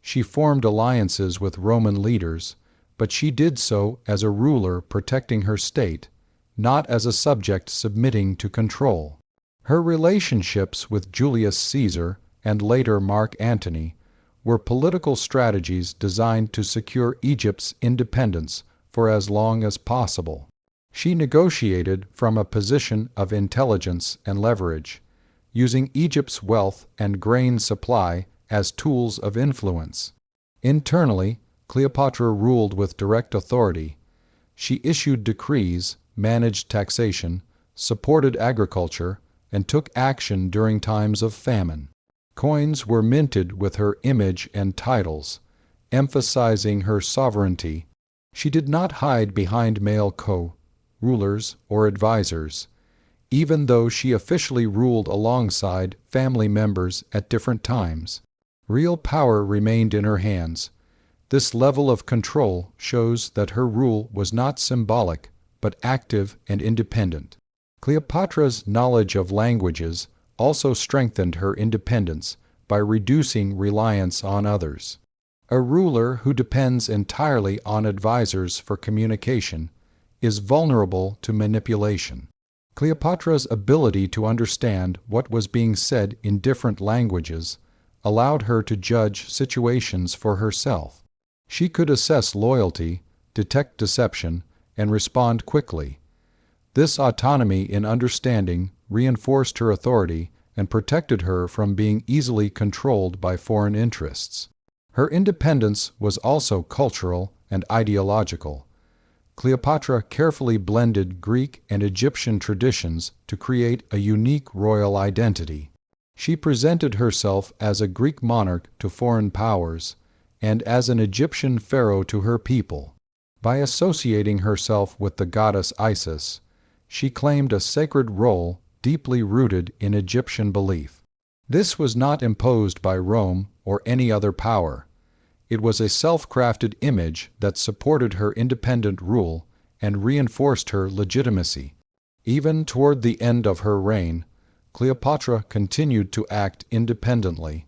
She formed alliances with Roman leaders, but she did so as a ruler protecting her state, not as a subject submitting to control. Her relationships with Julius Caesar and later Mark Antony were political strategies designed to secure Egypt's independence for as long as possible. She negotiated from a position of intelligence and leverage, using Egypt's wealth and grain supply as tools of influence. Internally, Cleopatra ruled with direct authority. She issued decrees, managed taxation, supported agriculture, and took action during times of famine. Coins were minted with her image and titles, emphasizing her sovereignty. She did not hide behind male rulers or advisors, even though she officially ruled alongside family members at different times. Real power remained in her hands. This level of control shows that her rule was not symbolic, but active and independent. Cleopatra's knowledge of languages also strengthened her independence by reducing reliance on others. A ruler who depends entirely on advisors for communication is vulnerable to manipulation. Cleopatra's ability to understand what was being said in different languages allowed her to judge situations for herself. She could assess loyalty, detect deception, and respond quickly. This autonomy in understanding reinforced her authority and protected her from being easily controlled by foreign interests. Her independence was also cultural and ideological. Cleopatra carefully blended Greek and Egyptian traditions to create a unique royal identity. She presented herself as a Greek monarch to foreign powers and as an Egyptian pharaoh to her people. By associating herself with the goddess Isis, she claimed a sacred role deeply rooted in Egyptian belief. This was not imposed by Rome or any other power. It was a self-crafted image that supported her independent rule and reinforced her legitimacy. Even toward the end of her reign, Cleopatra continued to act independently.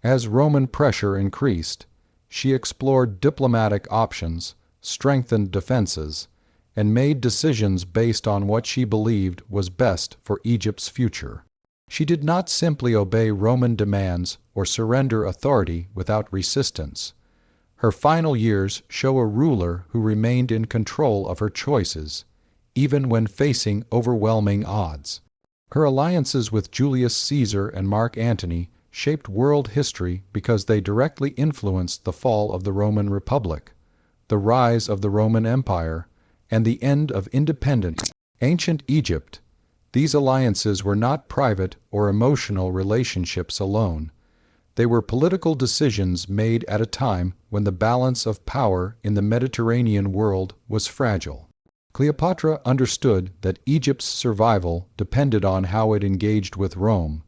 As Roman pressure increased, she explored diplomatic options, strengthened defenses, and made decisions based on what she believed was best for Egypt's future. She did not simply obey Roman demands or surrender authority without resistance. Her final years show a ruler who remained in control of her choices, even when facing overwhelming odds. Her alliances with Julius Caesar and Mark Antony shaped world history because they directly influenced the fall of the Roman Republic, the rise of the Roman Empire, and the end of independent ancient Egypt. These alliances were not private or emotional relationships alone. They were political decisions made at a time when the balance of power in the Mediterranean world was fragile. Cleopatra understood that Egypt's survival depended on how it engaged with Rome,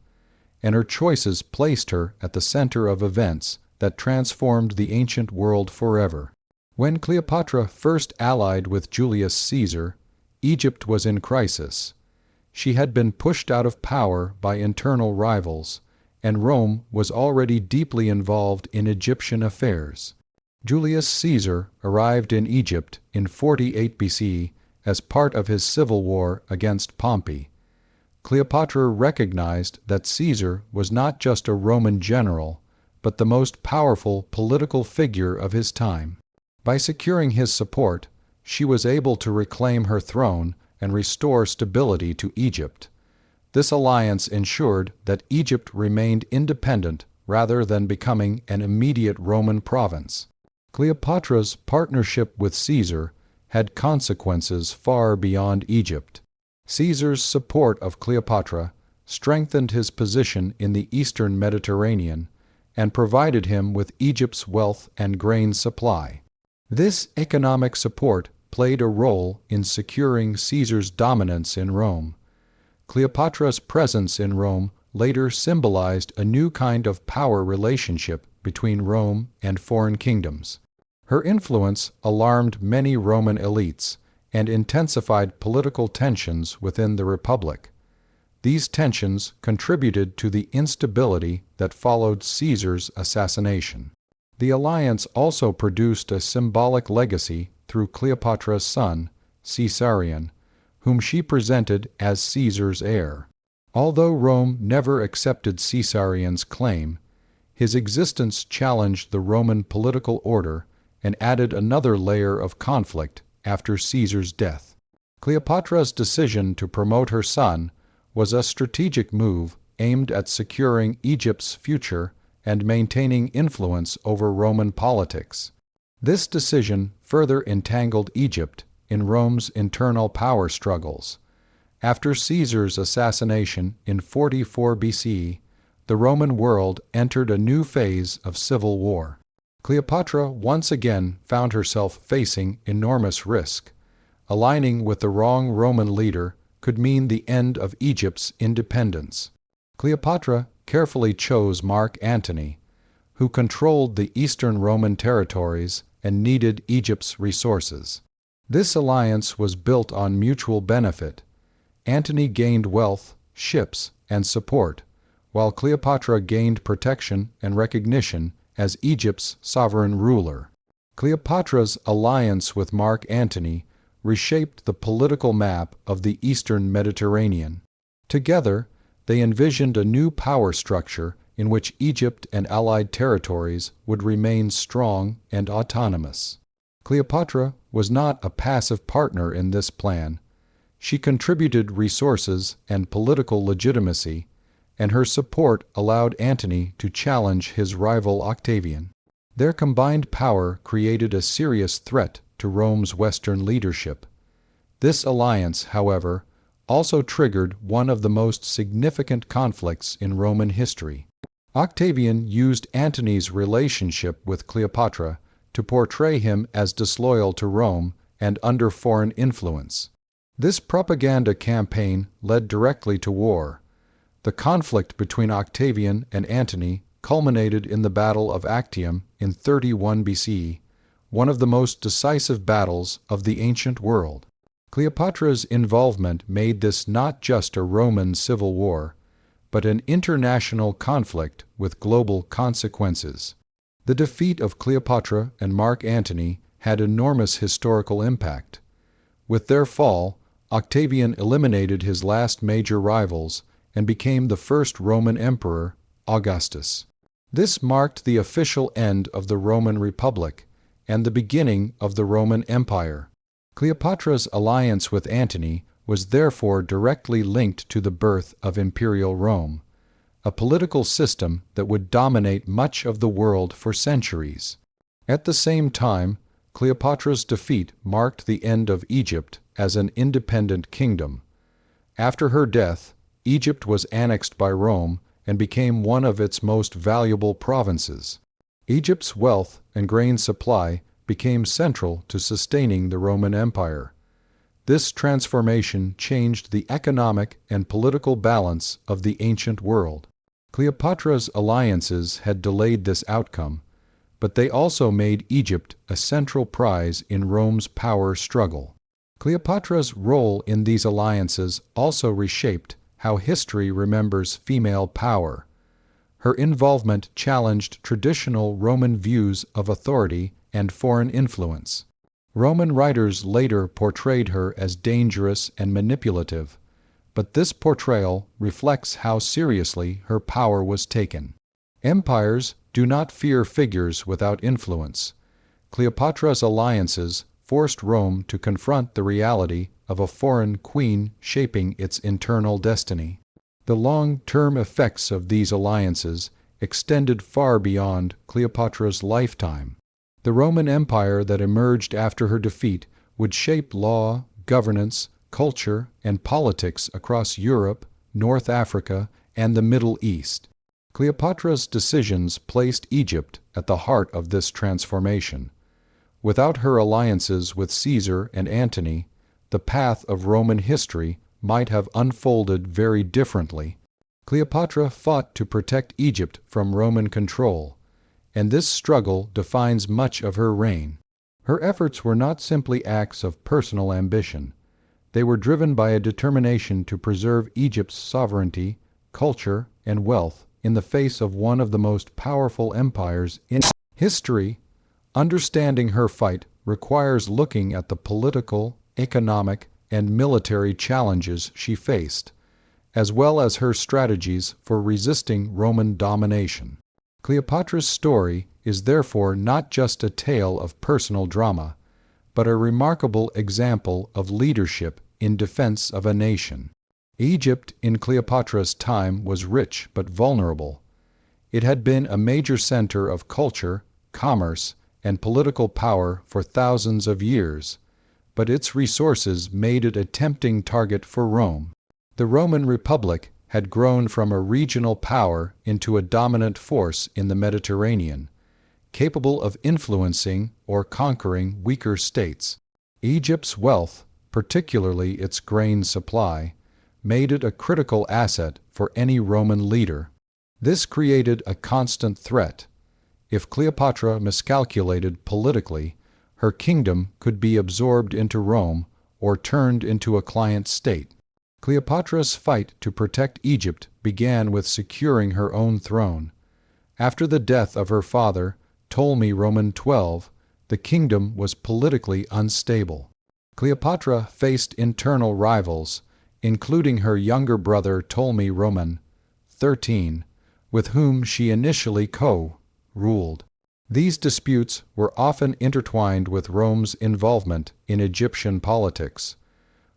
and her choices placed her at the center of events that transformed the ancient world forever. When Cleopatra first allied with Julius Caesar, Egypt was in crisis. She had been pushed out of power by internal rivals, and Rome was already deeply involved in Egyptian affairs. Julius Caesar arrived in Egypt in 48 BC as part of his civil war against Pompey. Cleopatra recognized that Caesar was not just a Roman general, but the most powerful political figure of his time. By securing his support, she was able to reclaim her throne and restore stability to Egypt. This alliance ensured that Egypt remained independent rather than becoming an immediate Roman province. Cleopatra's partnership with Caesar had consequences far beyond Egypt. Caesar's support of Cleopatra strengthened his position in the eastern Mediterranean and provided him with Egypt's wealth and grain supply. This economic support played a role in securing Caesar's dominance in Rome. Cleopatra's presence in Rome later symbolized a new kind of power relationship between Rome and foreign kingdoms. Her influence alarmed many Roman elites and intensified political tensions within the Republic. These tensions contributed to the instability that followed Caesar's assassination. The alliance also produced a symbolic legacy through Cleopatra's son, Caesarion, whom she presented as Caesar's heir. Although Rome never accepted Caesarion's claim, his existence challenged the Roman political order and added another layer of conflict after Caesar's death. Cleopatra's decision to promote her son was a strategic move aimed at securing Egypt's future and maintaining influence over Roman politics. This decision further entangled Egypt in Rome's internal power struggles. After Caesar's assassination in 44 BCE, the Roman world entered a new phase of civil war. Cleopatra once again found herself facing enormous risk. Aligning with the wrong Roman leader could mean the end of Egypt's independence. Cleopatra carefully chose Mark Antony, who controlled the eastern Roman territories and needed Egypt's resources. This alliance was built on mutual benefit. Antony gained wealth, ships, and support, while Cleopatra gained protection and recognition as Egypt's sovereign ruler. Cleopatra's alliance with Mark Antony reshaped the political map of the eastern Mediterranean. Together, they envisioned a new power structure in which Egypt and allied territories would remain strong and autonomous. Cleopatra was not a passive partner in this plan. She contributed resources and political legitimacy, and her support allowed Antony to challenge his rival Octavian. Their combined power created a serious threat to Rome's Western leadership. This alliance, however, also triggered one of the most significant conflicts in Roman history. Octavian used Antony's relationship with Cleopatra to portray him as disloyal to Rome and under foreign influence. This propaganda campaign led directly to war. The conflict between Octavian and Antony culminated in the Battle of Actium in 31 BCE, one of the most decisive battles of the ancient world. Cleopatra's involvement made this not just a Roman civil war, but an international conflict with global consequences. The defeat of Cleopatra and Mark Antony had enormous historical impact. With their fall, Octavian eliminated his last major rivals and became the first Roman emperor, Augustus. This marked the official end of the Roman Republic and the beginning of the Roman Empire. Cleopatra's alliance with Antony was therefore directly linked to the birth of imperial Rome, a political system that would dominate much of the world for centuries. At the same time, Cleopatra's defeat marked the end of Egypt as an independent kingdom. After her death, Egypt was annexed by Rome and became one of its most valuable provinces. Egypt's wealth and grain supply became central to sustaining the Roman Empire. This transformation changed the economic and political balance of the ancient world. Cleopatra's alliances had delayed this outcome, but they also made Egypt a central prize in Rome's power struggle. Cleopatra's role in these alliances also reshaped how history remembers female power. Her involvement challenged traditional Roman views of authority and foreign influence. Roman writers later portrayed her as dangerous and manipulative, but this portrayal reflects how seriously her power was taken. Empires do not fear figures without influence. Cleopatra's alliances forced Rome to confront the reality of a foreign queen shaping its internal destiny. The long-term effects of these alliances extended far beyond Cleopatra's lifetime. The Roman Empire that emerged after her defeat would shape law, governance, culture, and politics across Europe, North Africa, and the Middle East. Cleopatra's decisions placed Egypt at the heart of this transformation. Without her alliances with Caesar and Antony, the path of Roman history might have unfolded very differently. Cleopatra fought to protect Egypt from Roman control, and this struggle defines much of her reign. Her efforts were not simply acts of personal ambition. They were driven by a determination to preserve Egypt's sovereignty, culture, and wealth in the face of one of the most powerful empires in history. Understanding her fight requires looking at the political, economic, and military challenges she faced, as well as her strategies for resisting Roman domination. Cleopatra's story is therefore not just a tale of personal drama, but a remarkable example of leadership in defense of a nation. Egypt in Cleopatra's time was rich but vulnerable. It had been a major center of culture, commerce, and political power for thousands of years, but its resources made it a tempting target for Rome. The Roman Republic had grown from a regional power into a dominant force in the Mediterranean, capable of influencing or conquering weaker states. Egypt's wealth, particularly its grain supply, made it a critical asset for any Roman leader. This created a constant threat. If Cleopatra miscalculated politically, her kingdom could be absorbed into Rome or turned into a client state. Cleopatra's fight to protect Egypt began with securing her own throne. After the death of her father, Ptolemy XII, the kingdom was politically unstable. Cleopatra faced internal rivals, including her younger brother Ptolemy XIII, with whom she initially co-ruled. These disputes were often intertwined with Rome's involvement in Egyptian politics.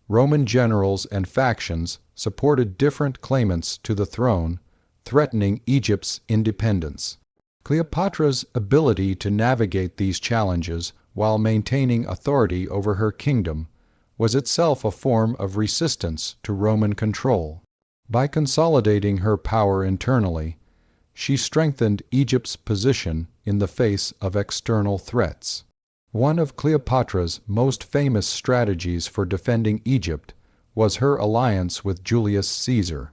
Roman generals and factions supported different claimants to the throne, threatening Egypt's independence. Cleopatra's ability to navigate these challenges while maintaining authority over her kingdom was itself a form of resistance to Roman control. By consolidating her power internally, she strengthened Egypt's position in the face of external threats. One of Cleopatra's most famous strategies for defending Egypt was her alliance with Julius Caesar.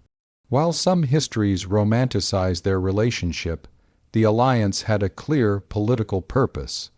While some histories romanticize their relationship, the alliance had a clear political purpose.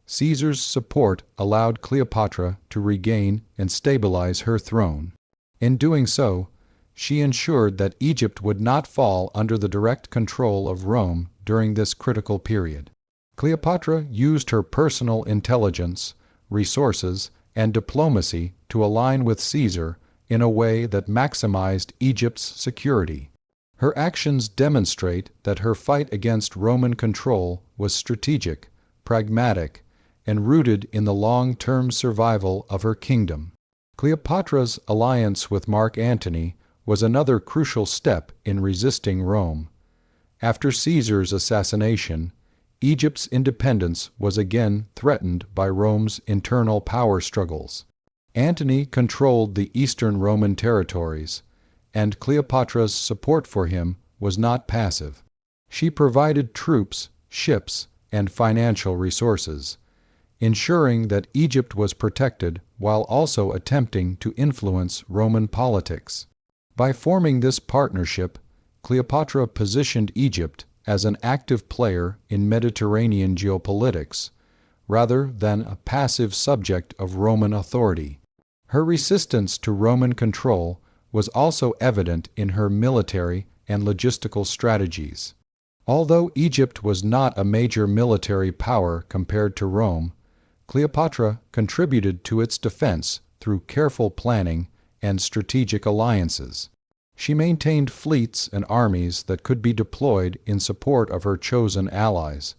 Caesar's support allowed Cleopatra to regain and stabilize her throne. In doing so, she ensured that Egypt would not fall under the direct control of Rome during this critical period. Cleopatra used her personal intelligence, resources, and diplomacy to align with Caesar in a way that maximized Egypt's security. Her actions demonstrate that her fight against Roman control was strategic, pragmatic, and rooted in the long-term survival of her kingdom. Cleopatra's alliance with Mark Antony was another crucial step in resisting Rome. After Caesar's assassination, Egypt's independence was again threatened by Rome's internal power struggles. Antony controlled the eastern Roman territories, and Cleopatra's support for him was not passive. She provided troops, ships, and financial resources, ensuring that Egypt was protected while also attempting to influence Roman politics. By forming this partnership, Cleopatra positioned Egypt as an active player in Mediterranean geopolitics, rather than a passive subject of Roman authority. Her resistance to Roman control was also evident in her military and logistical strategies. Although Egypt was not a major military power compared to Rome, Cleopatra contributed to its defense through careful planning and strategic alliances. She maintained fleets and armies that could be deployed in support of her chosen allies,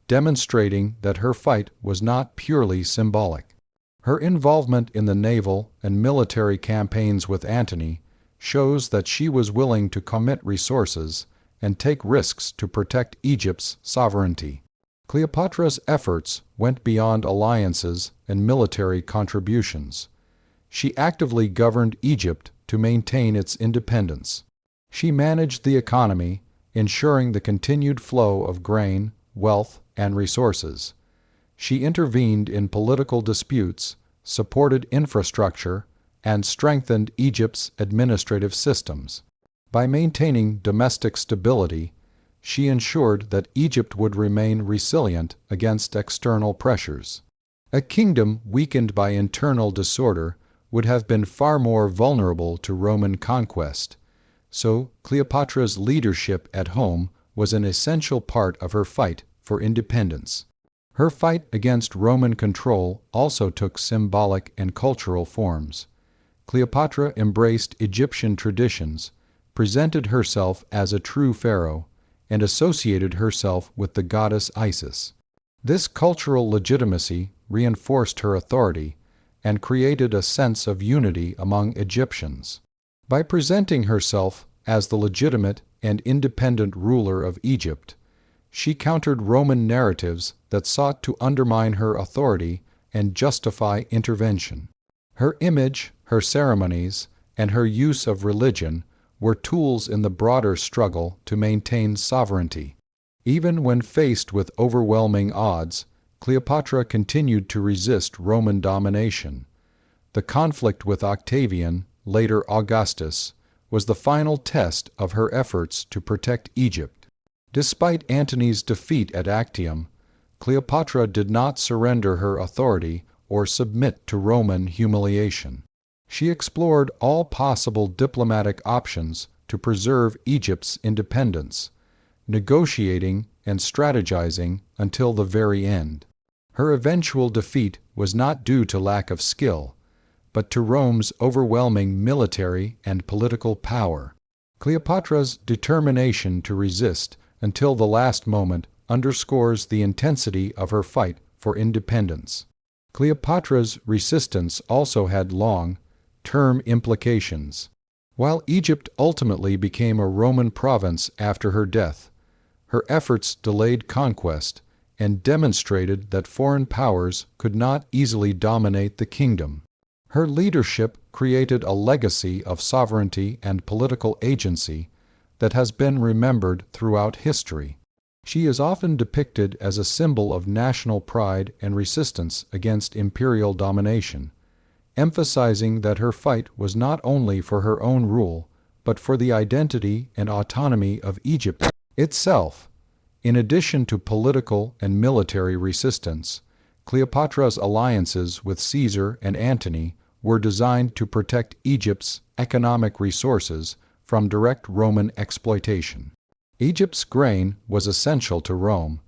demonstrating that her fight was not purely symbolic. Her involvement in the naval and military campaigns with Antony shows that she was willing to commit resources and take risks to protect Egypt's sovereignty. Cleopatra's efforts went beyond alliances and military contributions. She actively governed Egypt to maintain its independence. She managed the economy, ensuring the continued flow of grain, wealth, and resources. She intervened in political disputes, supported infrastructure, and strengthened Egypt's administrative systems. By maintaining domestic stability, she ensured that Egypt would remain resilient against external pressures. A kingdom weakened by internal disorder would have been far more vulnerable to Roman conquest, so Cleopatra's leadership at home was an essential part of her fight for independence. Her fight against Roman control also took symbolic and cultural forms. Cleopatra embraced Egyptian traditions, presented herself as a true pharaoh, and associated herself with the goddess Isis. This cultural legitimacy reinforced her authority and created a sense of unity among Egyptians. By presenting herself as the legitimate and independent ruler of Egypt, she countered Roman narratives that sought to undermine her authority and justify intervention. Her image, her ceremonies, and her use of religion were tools in the broader struggle to maintain sovereignty. Even when faced with overwhelming odds, Cleopatra continued to resist Roman domination. The conflict with Octavian, later Augustus, was the final test of her efforts to protect Egypt. Despite Antony's defeat at Actium, Cleopatra did not surrender her authority or submit to Roman humiliation. She explored all possible diplomatic options to preserve Egypt's independence, negotiating and strategizing until the very end. Her eventual defeat was not due to lack of skill, but to Rome's overwhelming military and political power. Cleopatra's determination to resist until the last moment underscores the intensity of her fight for independence. Cleopatra's resistance also had long-term implications. While Egypt ultimately became a Roman province after her death, her efforts delayed conquest and demonstrated that foreign powers could not easily dominate the kingdom. Her leadership created a legacy of sovereignty and political agency that has been remembered throughout history. She is often depicted as a symbol of national pride and resistance against imperial domination, emphasizing that her fight was not only for her own rule, but for the identity and autonomy of Egypt itself. In addition to political and military resistance, Cleopatra's alliances with Caesar and Antony were designed to protect Egypt's economic resources from direct Roman exploitation. Egypt's grain was essential to Rome,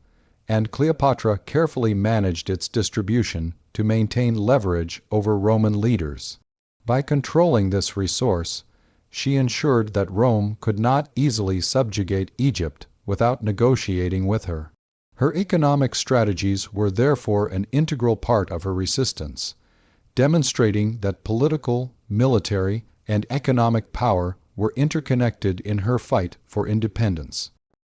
and Cleopatra carefully managed its distribution to maintain leverage over Roman leaders. By controlling this resource, she ensured that Rome could not easily subjugate Egypt without negotiating with her. Her economic strategies were therefore an integral part of her resistance, demonstrating that political, military, and economic power were interconnected in her fight for independence.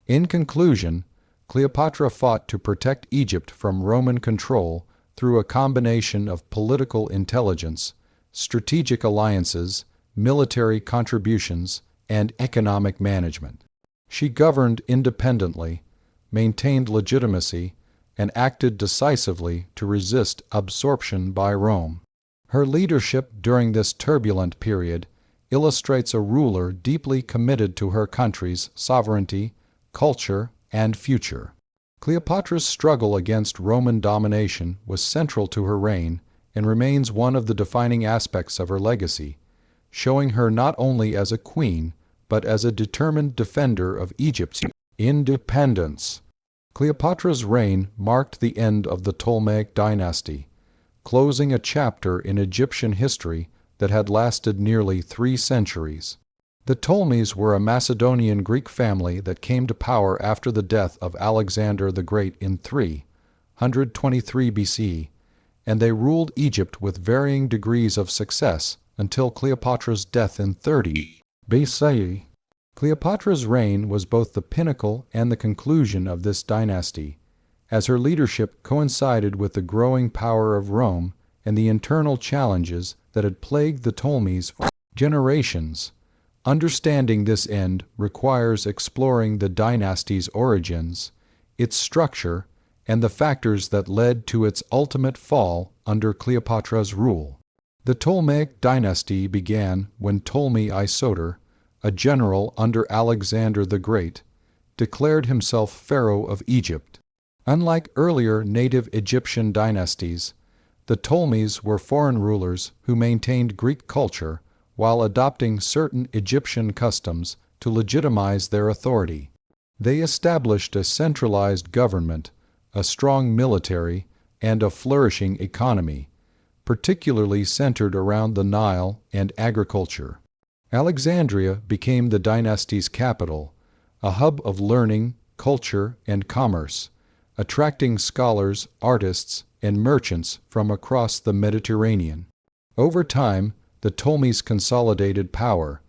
In conclusion, Cleopatra fought to protect Egypt from Roman control through a combination of political intelligence, strategic alliances, military contributions, and economic management. She governed independently, maintained legitimacy, and acted decisively to resist absorption by Rome. Her leadership during this turbulent period illustrates a ruler deeply committed to her country's sovereignty, culture, and future. Cleopatra's struggle against Roman domination was central to her reign and remains one of the defining aspects of her legacy, showing her not only as a queen, but as a determined defender of Egypt's independence. Cleopatra's reign marked the end of the Ptolemaic dynasty, closing a chapter in Egyptian history that had lasted nearly 3 centuries. The Ptolemies were a Macedonian Greek family that came to power after the death of Alexander the Great in 323 BC, and they ruled Egypt with varying degrees of success until Cleopatra's death in 30 BC. Cleopatra's reign was both the pinnacle and the conclusion of this dynasty, as her leadership coincided with the growing power of Rome and the internal challenges that had plagued the Ptolemies for generations. Understanding this end requires exploring the dynasty's origins, its structure, and the factors that led to its ultimate fall under Cleopatra's rule. The Ptolemaic dynasty began when Ptolemy Isoter, a general under Alexander the Great, declared himself pharaoh of Egypt. Unlike earlier native Egyptian dynasties, the Ptolemies were foreign rulers who maintained Greek culture while adopting certain Egyptian customs to legitimize their authority. They established a centralized government, a strong military, and a flourishing economy, particularly centered around the Nile and agriculture. Alexandria became the dynasty's capital, a hub of learning, culture, and commerce, attracting scholars, artists, and merchants from across the Mediterranean. Over time, the Ptolemies consolidated power,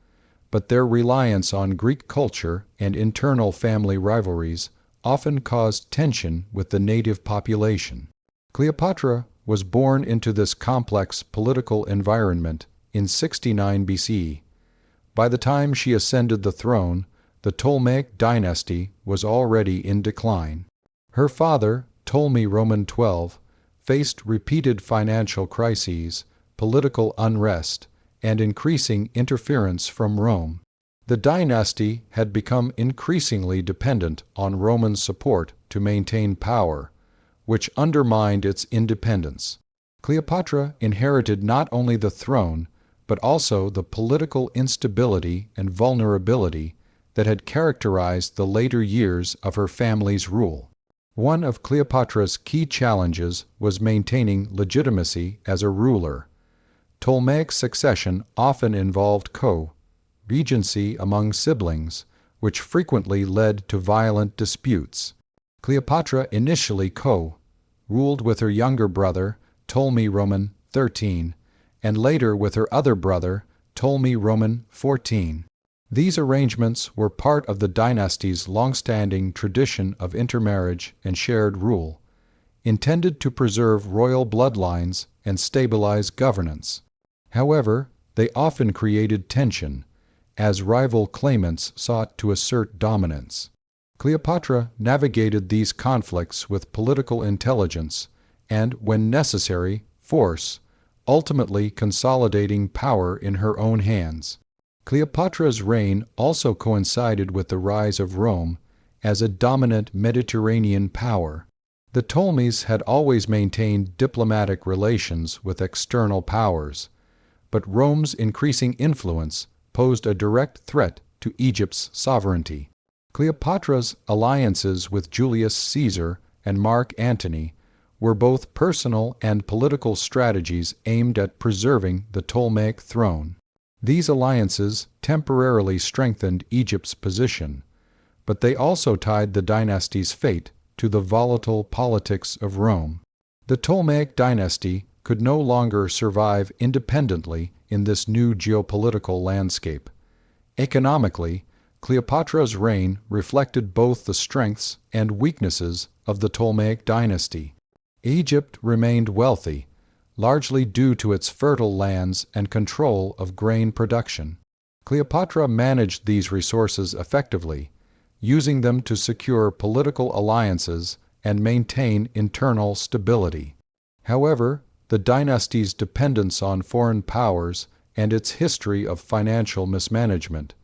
but their reliance on Greek culture and internal family rivalries often caused tension with the native population. Cleopatra was born into this complex political environment in 69 BC. By the time she ascended the throne, the Ptolemaic dynasty was already in decline. Her father, Ptolemy Roman XII, faced repeated financial crises, political unrest, and increasing interference from Rome. The dynasty had become increasingly dependent on Roman support to maintain power, which undermined its independence. Cleopatra inherited not only the throne, but also the political instability and vulnerability that had characterized the later years of her family's rule. One of Cleopatra's key challenges was maintaining legitimacy as a ruler. Ptolemaic succession often involved regency among siblings, which frequently led to violent disputes. Cleopatra initially ruled with her younger brother, Ptolemy Roman XIII, and later with her other brother, Ptolemy Roman XIV. These arrangements were part of the dynasty's long-standing tradition of intermarriage and shared rule, intended to preserve royal bloodlines and stabilize governance. However, they often created tension, as rival claimants sought to assert dominance. Cleopatra navigated these conflicts with political intelligence and, when necessary, force, ultimately consolidating power in her own hands. Cleopatra's reign also coincided with the rise of Rome as a dominant Mediterranean power. The Ptolemies had always maintained diplomatic relations with external powers, but Rome's increasing influence posed a direct threat to Egypt's sovereignty. Cleopatra's alliances with Julius Caesar and Mark Antony were both personal and political strategies aimed at preserving the Ptolemaic throne. These alliances temporarily strengthened Egypt's position, but they also tied the dynasty's fate to the volatile politics of Rome. The Ptolemaic dynasty could no longer survive independently in this new geopolitical landscape. Economically, Cleopatra's reign reflected both the strengths and weaknesses of the Ptolemaic dynasty. Egypt remained wealthy, largely due to its fertile lands and control of grain production. Cleopatra managed these resources effectively, using them to secure political alliances and maintain internal stability. However, the dynasty's dependence on foreign powers and its history of financial mismanagement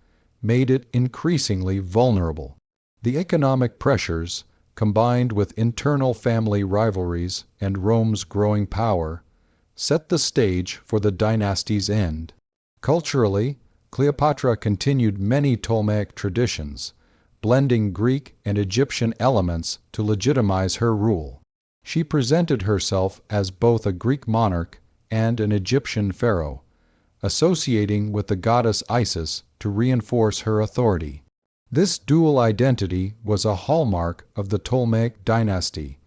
made it increasingly vulnerable. The economic pressures, combined with internal family rivalries and Rome's growing power, set the stage for the dynasty's end. Culturally, Cleopatra continued many Ptolemaic traditions, blending Greek and Egyptian elements to legitimize her rule. She presented herself as both a Greek monarch and an Egyptian pharaoh, associating with the goddess Isis to reinforce her authority. This dual identity was a hallmark of the Ptolemaic dynasty,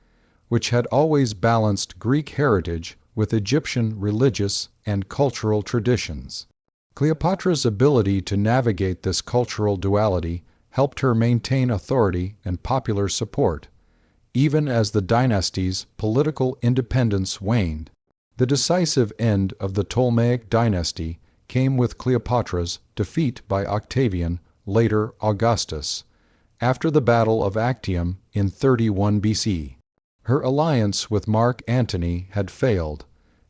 which had always balanced Greek heritage with Egyptian religious and cultural traditions. Cleopatra's ability to navigate this cultural duality helped her maintain authority and popular support, even as the dynasty's political independence waned. The decisive end of the Ptolemaic dynasty came with Cleopatra's defeat by Octavian, later Augustus, after the Battle of Actium in 31 BC. Her alliance with Mark Antony had failed,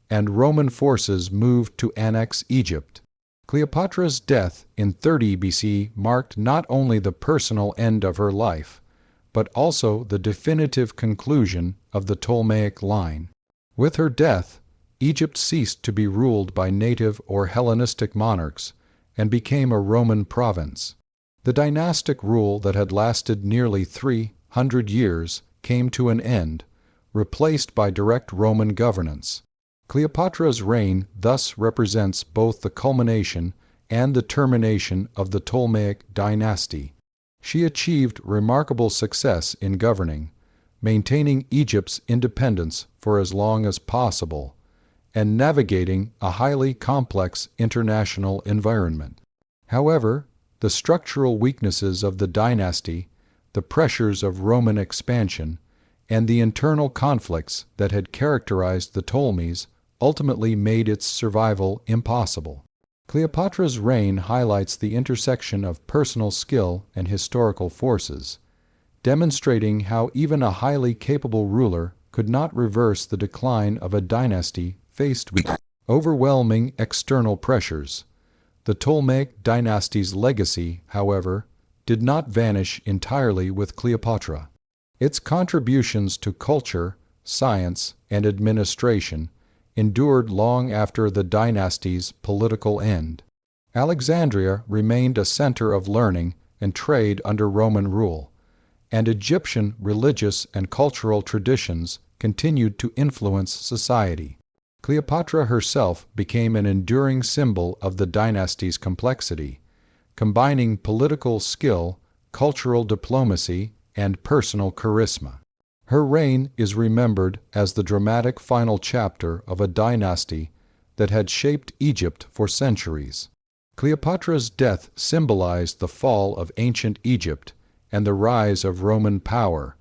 and Roman forces moved to annex Egypt. Cleopatra's death in 30 BC marked not only the personal end of her life, but also the definitive conclusion of the Ptolemaic line. With her death, Egypt ceased to be ruled by native or Hellenistic monarchs and became a Roman province. The dynastic rule that had lasted nearly 300 years came to an end, replaced by direct Roman governance. Cleopatra's reign thus represents both the culmination and the termination of the Ptolemaic dynasty. She achieved remarkable success in governing, maintaining Egypt's independence for as long as possible, and navigating a highly complex international environment. However, the structural weaknesses of the dynasty, the pressures of Roman expansion, and the internal conflicts that had characterized the Ptolemies ultimately made its survival impossible. Cleopatra's reign highlights the intersection of personal skill and historical forces, demonstrating how even a highly capable ruler could not reverse the decline of a dynasty faced with overwhelming external pressures. The Ptolemaic dynasty's legacy, however, did not vanish entirely with Cleopatra. Its contributions to culture, science, and administration endured long after the dynasty's political end. Alexandria remained a center of learning and trade under Roman rule, and Egyptian religious and cultural traditions continued to influence society. Cleopatra herself became an enduring symbol of the dynasty's complexity, combining political skill, cultural diplomacy, and personal charisma. Her reign is remembered as the dramatic final chapter of a dynasty that had shaped Egypt for centuries. Cleopatra's death symbolized the fall of ancient Egypt and the rise of Roman power,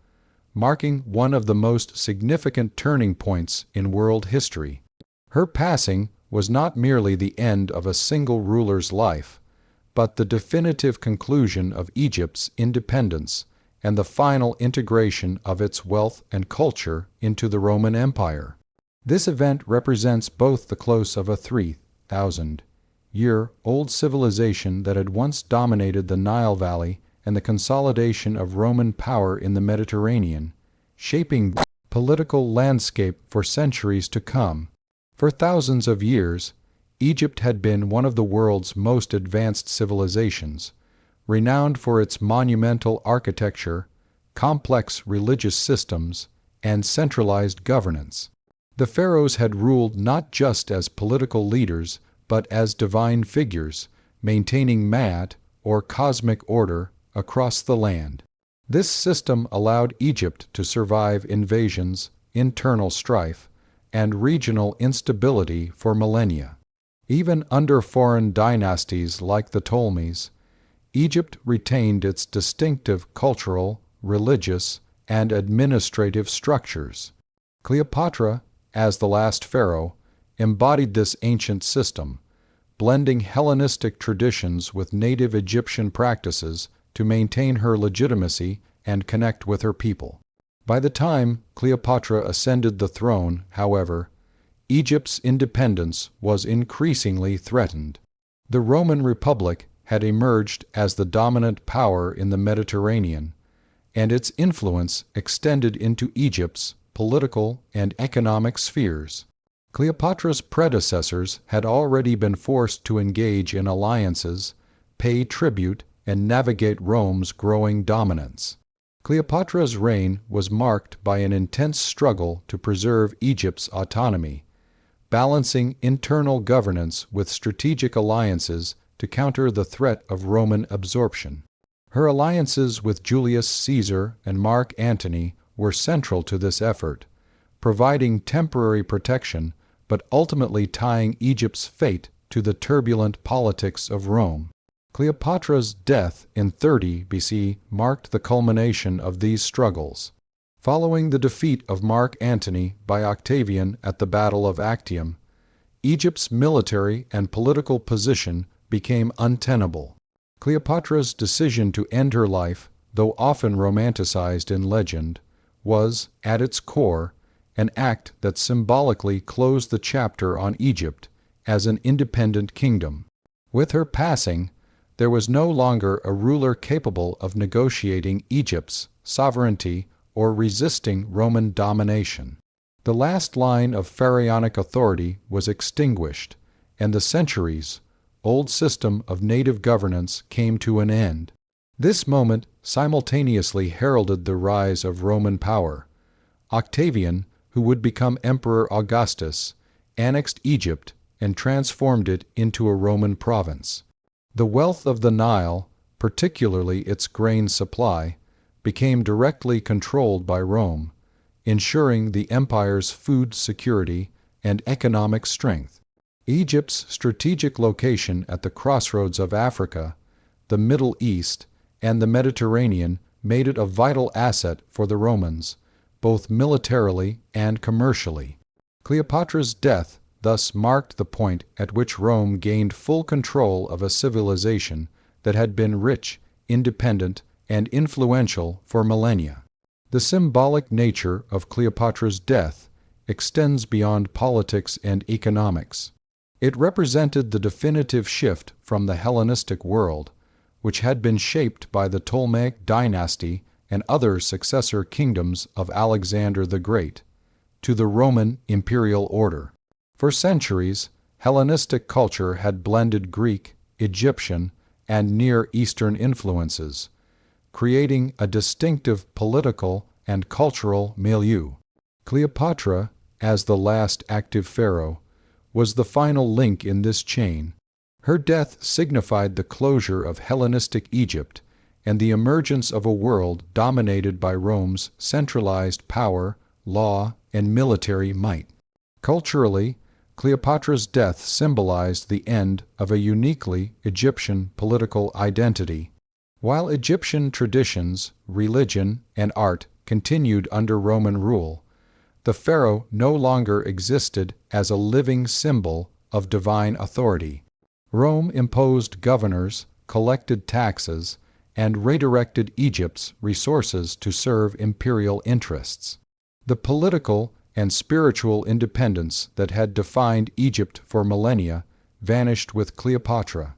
marking one of the most significant turning points in world history. Her passing was not merely the end of a single ruler's life, but the definitive conclusion of Egypt's independence and the final integration of its wealth and culture into the Roman Empire. This event represents both the close of a 3,000-year-old civilization that had once dominated the Nile Valley and the consolidation of Roman power in the Mediterranean, shaping the political landscape for centuries to come. For thousands of years, Egypt had been one of the world's most advanced civilizations, renowned for its monumental architecture, complex religious systems, and centralized governance. The pharaohs had ruled not just as political leaders, but as divine figures, maintaining mad or cosmic order across the land. This system allowed Egypt to survive invasions, internal strife, and regional instability for millennia. Even under foreign dynasties like the Ptolemies, Egypt retained its distinctive cultural, religious, and administrative structures. Cleopatra, as the last pharaoh, embodied this ancient system, blending Hellenistic traditions with native Egyptian practices to maintain her legitimacy and connect with her people. By the time Cleopatra ascended the throne, however, Egypt's independence was increasingly threatened. The Roman Republic had emerged as the dominant power in the Mediterranean, and its influence extended into Egypt's political and economic spheres. Cleopatra's predecessors had already been forced to engage in alliances, pay tribute, and navigate Rome's growing dominance. Cleopatra's reign was marked by an intense struggle to preserve Egypt's autonomy, balancing internal governance with strategic alliances to counter the threat of Roman absorption. Her alliances with Julius Caesar and Mark Antony were central to this effort, providing temporary protection but ultimately tying Egypt's fate to the turbulent politics of Rome. Cleopatra's death in 30 BC marked the culmination of these struggles. Following the defeat of Mark Antony by Octavian at the Battle of Actium, Egypt's military and political position became untenable. Cleopatra's decision to end her life, though often romanticized in legend, was, at its core, an act that symbolically closed the chapter on Egypt as an independent kingdom. With her passing, there was no longer a ruler capable of negotiating Egypt's sovereignty or resisting Roman domination. The last line of pharaonic authority was extinguished, and the centuries-old system of native governance came to an end. This moment simultaneously heralded the rise of Roman power. Octavian, who would become Emperor Augustus, annexed Egypt and transformed it into a Roman province. The wealth of the Nile, particularly its grain supply, became directly controlled by Rome, ensuring the empire's food security and economic strength. Egypt's strategic location at the crossroads of Africa, the Middle East, and the Mediterranean made it a vital asset for the Romans, both militarily and commercially. Cleopatra's death thus marked the point at which Rome gained full control of a civilization that had been rich, independent, and influential for millennia. The symbolic nature of Cleopatra's death extends beyond politics and economics. It represented the definitive shift from the Hellenistic world, which had been shaped by the Ptolemaic dynasty and other successor kingdoms of Alexander the Great, to the Roman imperial order. For centuries, Hellenistic culture had blended Greek, Egyptian, and Near Eastern influences, creating a distinctive political and cultural milieu. Cleopatra, as the last active pharaoh, was the final link in this chain. Her death signified the closure of Hellenistic Egypt and the emergence of a world dominated by Rome's centralized power, law, and military might. Culturally, Cleopatra's death symbolized the end of a uniquely Egyptian political identity. While Egyptian traditions, religion, and art continued under Roman rule, the pharaoh no longer existed as a living symbol of divine authority. Rome imposed governors, collected taxes, and redirected Egypt's resources to serve imperial interests. The political and spiritual independence that had defined Egypt for millennia vanished with Cleopatra.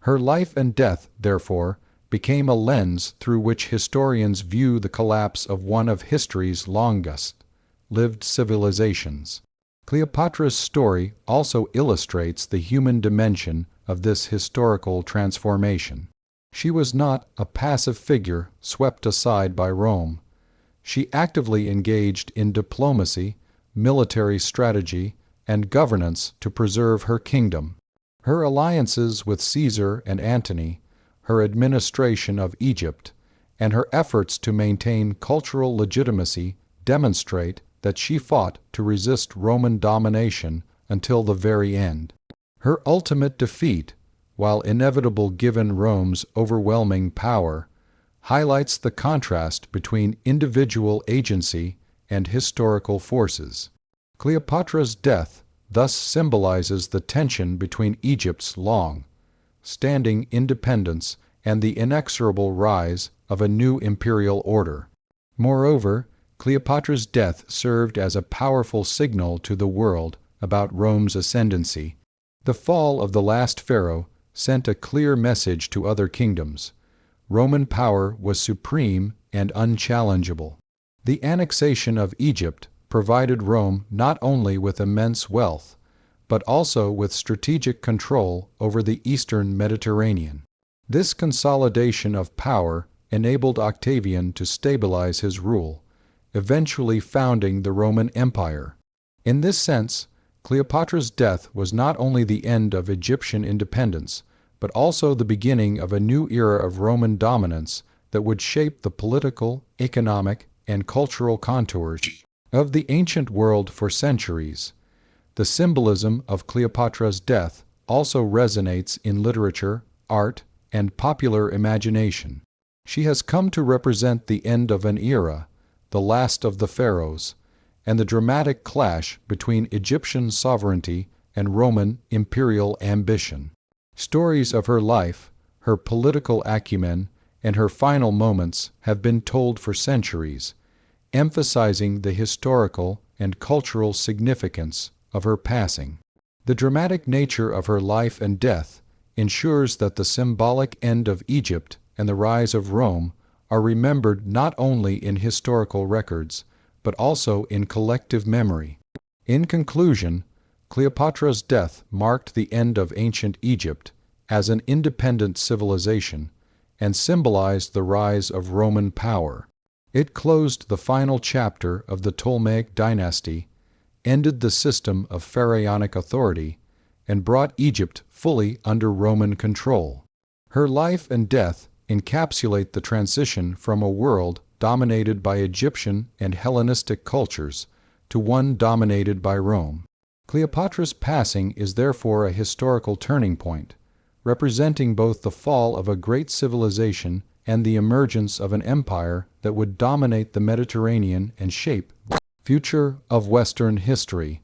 Her life and death, therefore, became a lens through which historians view the collapse of one of history's longest-lived civilizations. Cleopatra's story also illustrates the human dimension of this historical transformation. She was not a passive figure swept aside by Rome. She actively engaged in diplomacy, military strategy, and governance to preserve her kingdom. Her alliances with Caesar and Antony, her administration of Egypt, and her efforts to maintain cultural legitimacy demonstrate that she fought to resist Roman domination until the very end. Her ultimate defeat, while inevitable given Rome's overwhelming power, highlights the contrast between individual agency and historical forces. Cleopatra's death thus symbolizes the tension between Egypt's long-standing independence and the inexorable rise of a new imperial order. Moreover, Cleopatra's death served as a powerful signal to the world about Rome's ascendancy. The fall of the last pharaoh sent a clear message to other kingdoms. Roman power was supreme and unchallengeable. The annexation of Egypt provided Rome not only with immense wealth, but also with strategic control over the eastern Mediterranean. This consolidation of power enabled Octavian to stabilize his rule, eventually founding the Roman Empire. In this sense, Cleopatra's death was not only the end of Egyptian independence, but also the beginning of a new era of Roman dominance that would shape the political, economic, and cultural contours of the ancient world for centuries. The symbolism of Cleopatra's death also resonates in literature, art, and popular imagination. She has come to represent the end of an era, the last of the pharaohs, and the dramatic clash between Egyptian sovereignty and Roman imperial ambition. Stories of her life, her political acumen, and her final moments have been told for centuries, emphasizing the historical and cultural significance of her passing. The dramatic nature of her life and death ensures that the symbolic end of Egypt and the rise of Rome are remembered not only in historical records, but also in collective memory. In conclusion, Cleopatra's death marked the end of ancient Egypt as an independent civilization and symbolized the rise of Roman power. It closed the final chapter of the Ptolemaic dynasty, ended the system of pharaonic authority, and brought Egypt fully under Roman control. Her life and death encapsulate the transition from a world dominated by Egyptian and Hellenistic cultures to one dominated by Rome. Cleopatra's passing is therefore a historical turning point, representing both the fall of a great civilization and the emergence of an empire that would dominate the Mediterranean and shape the future of Western history.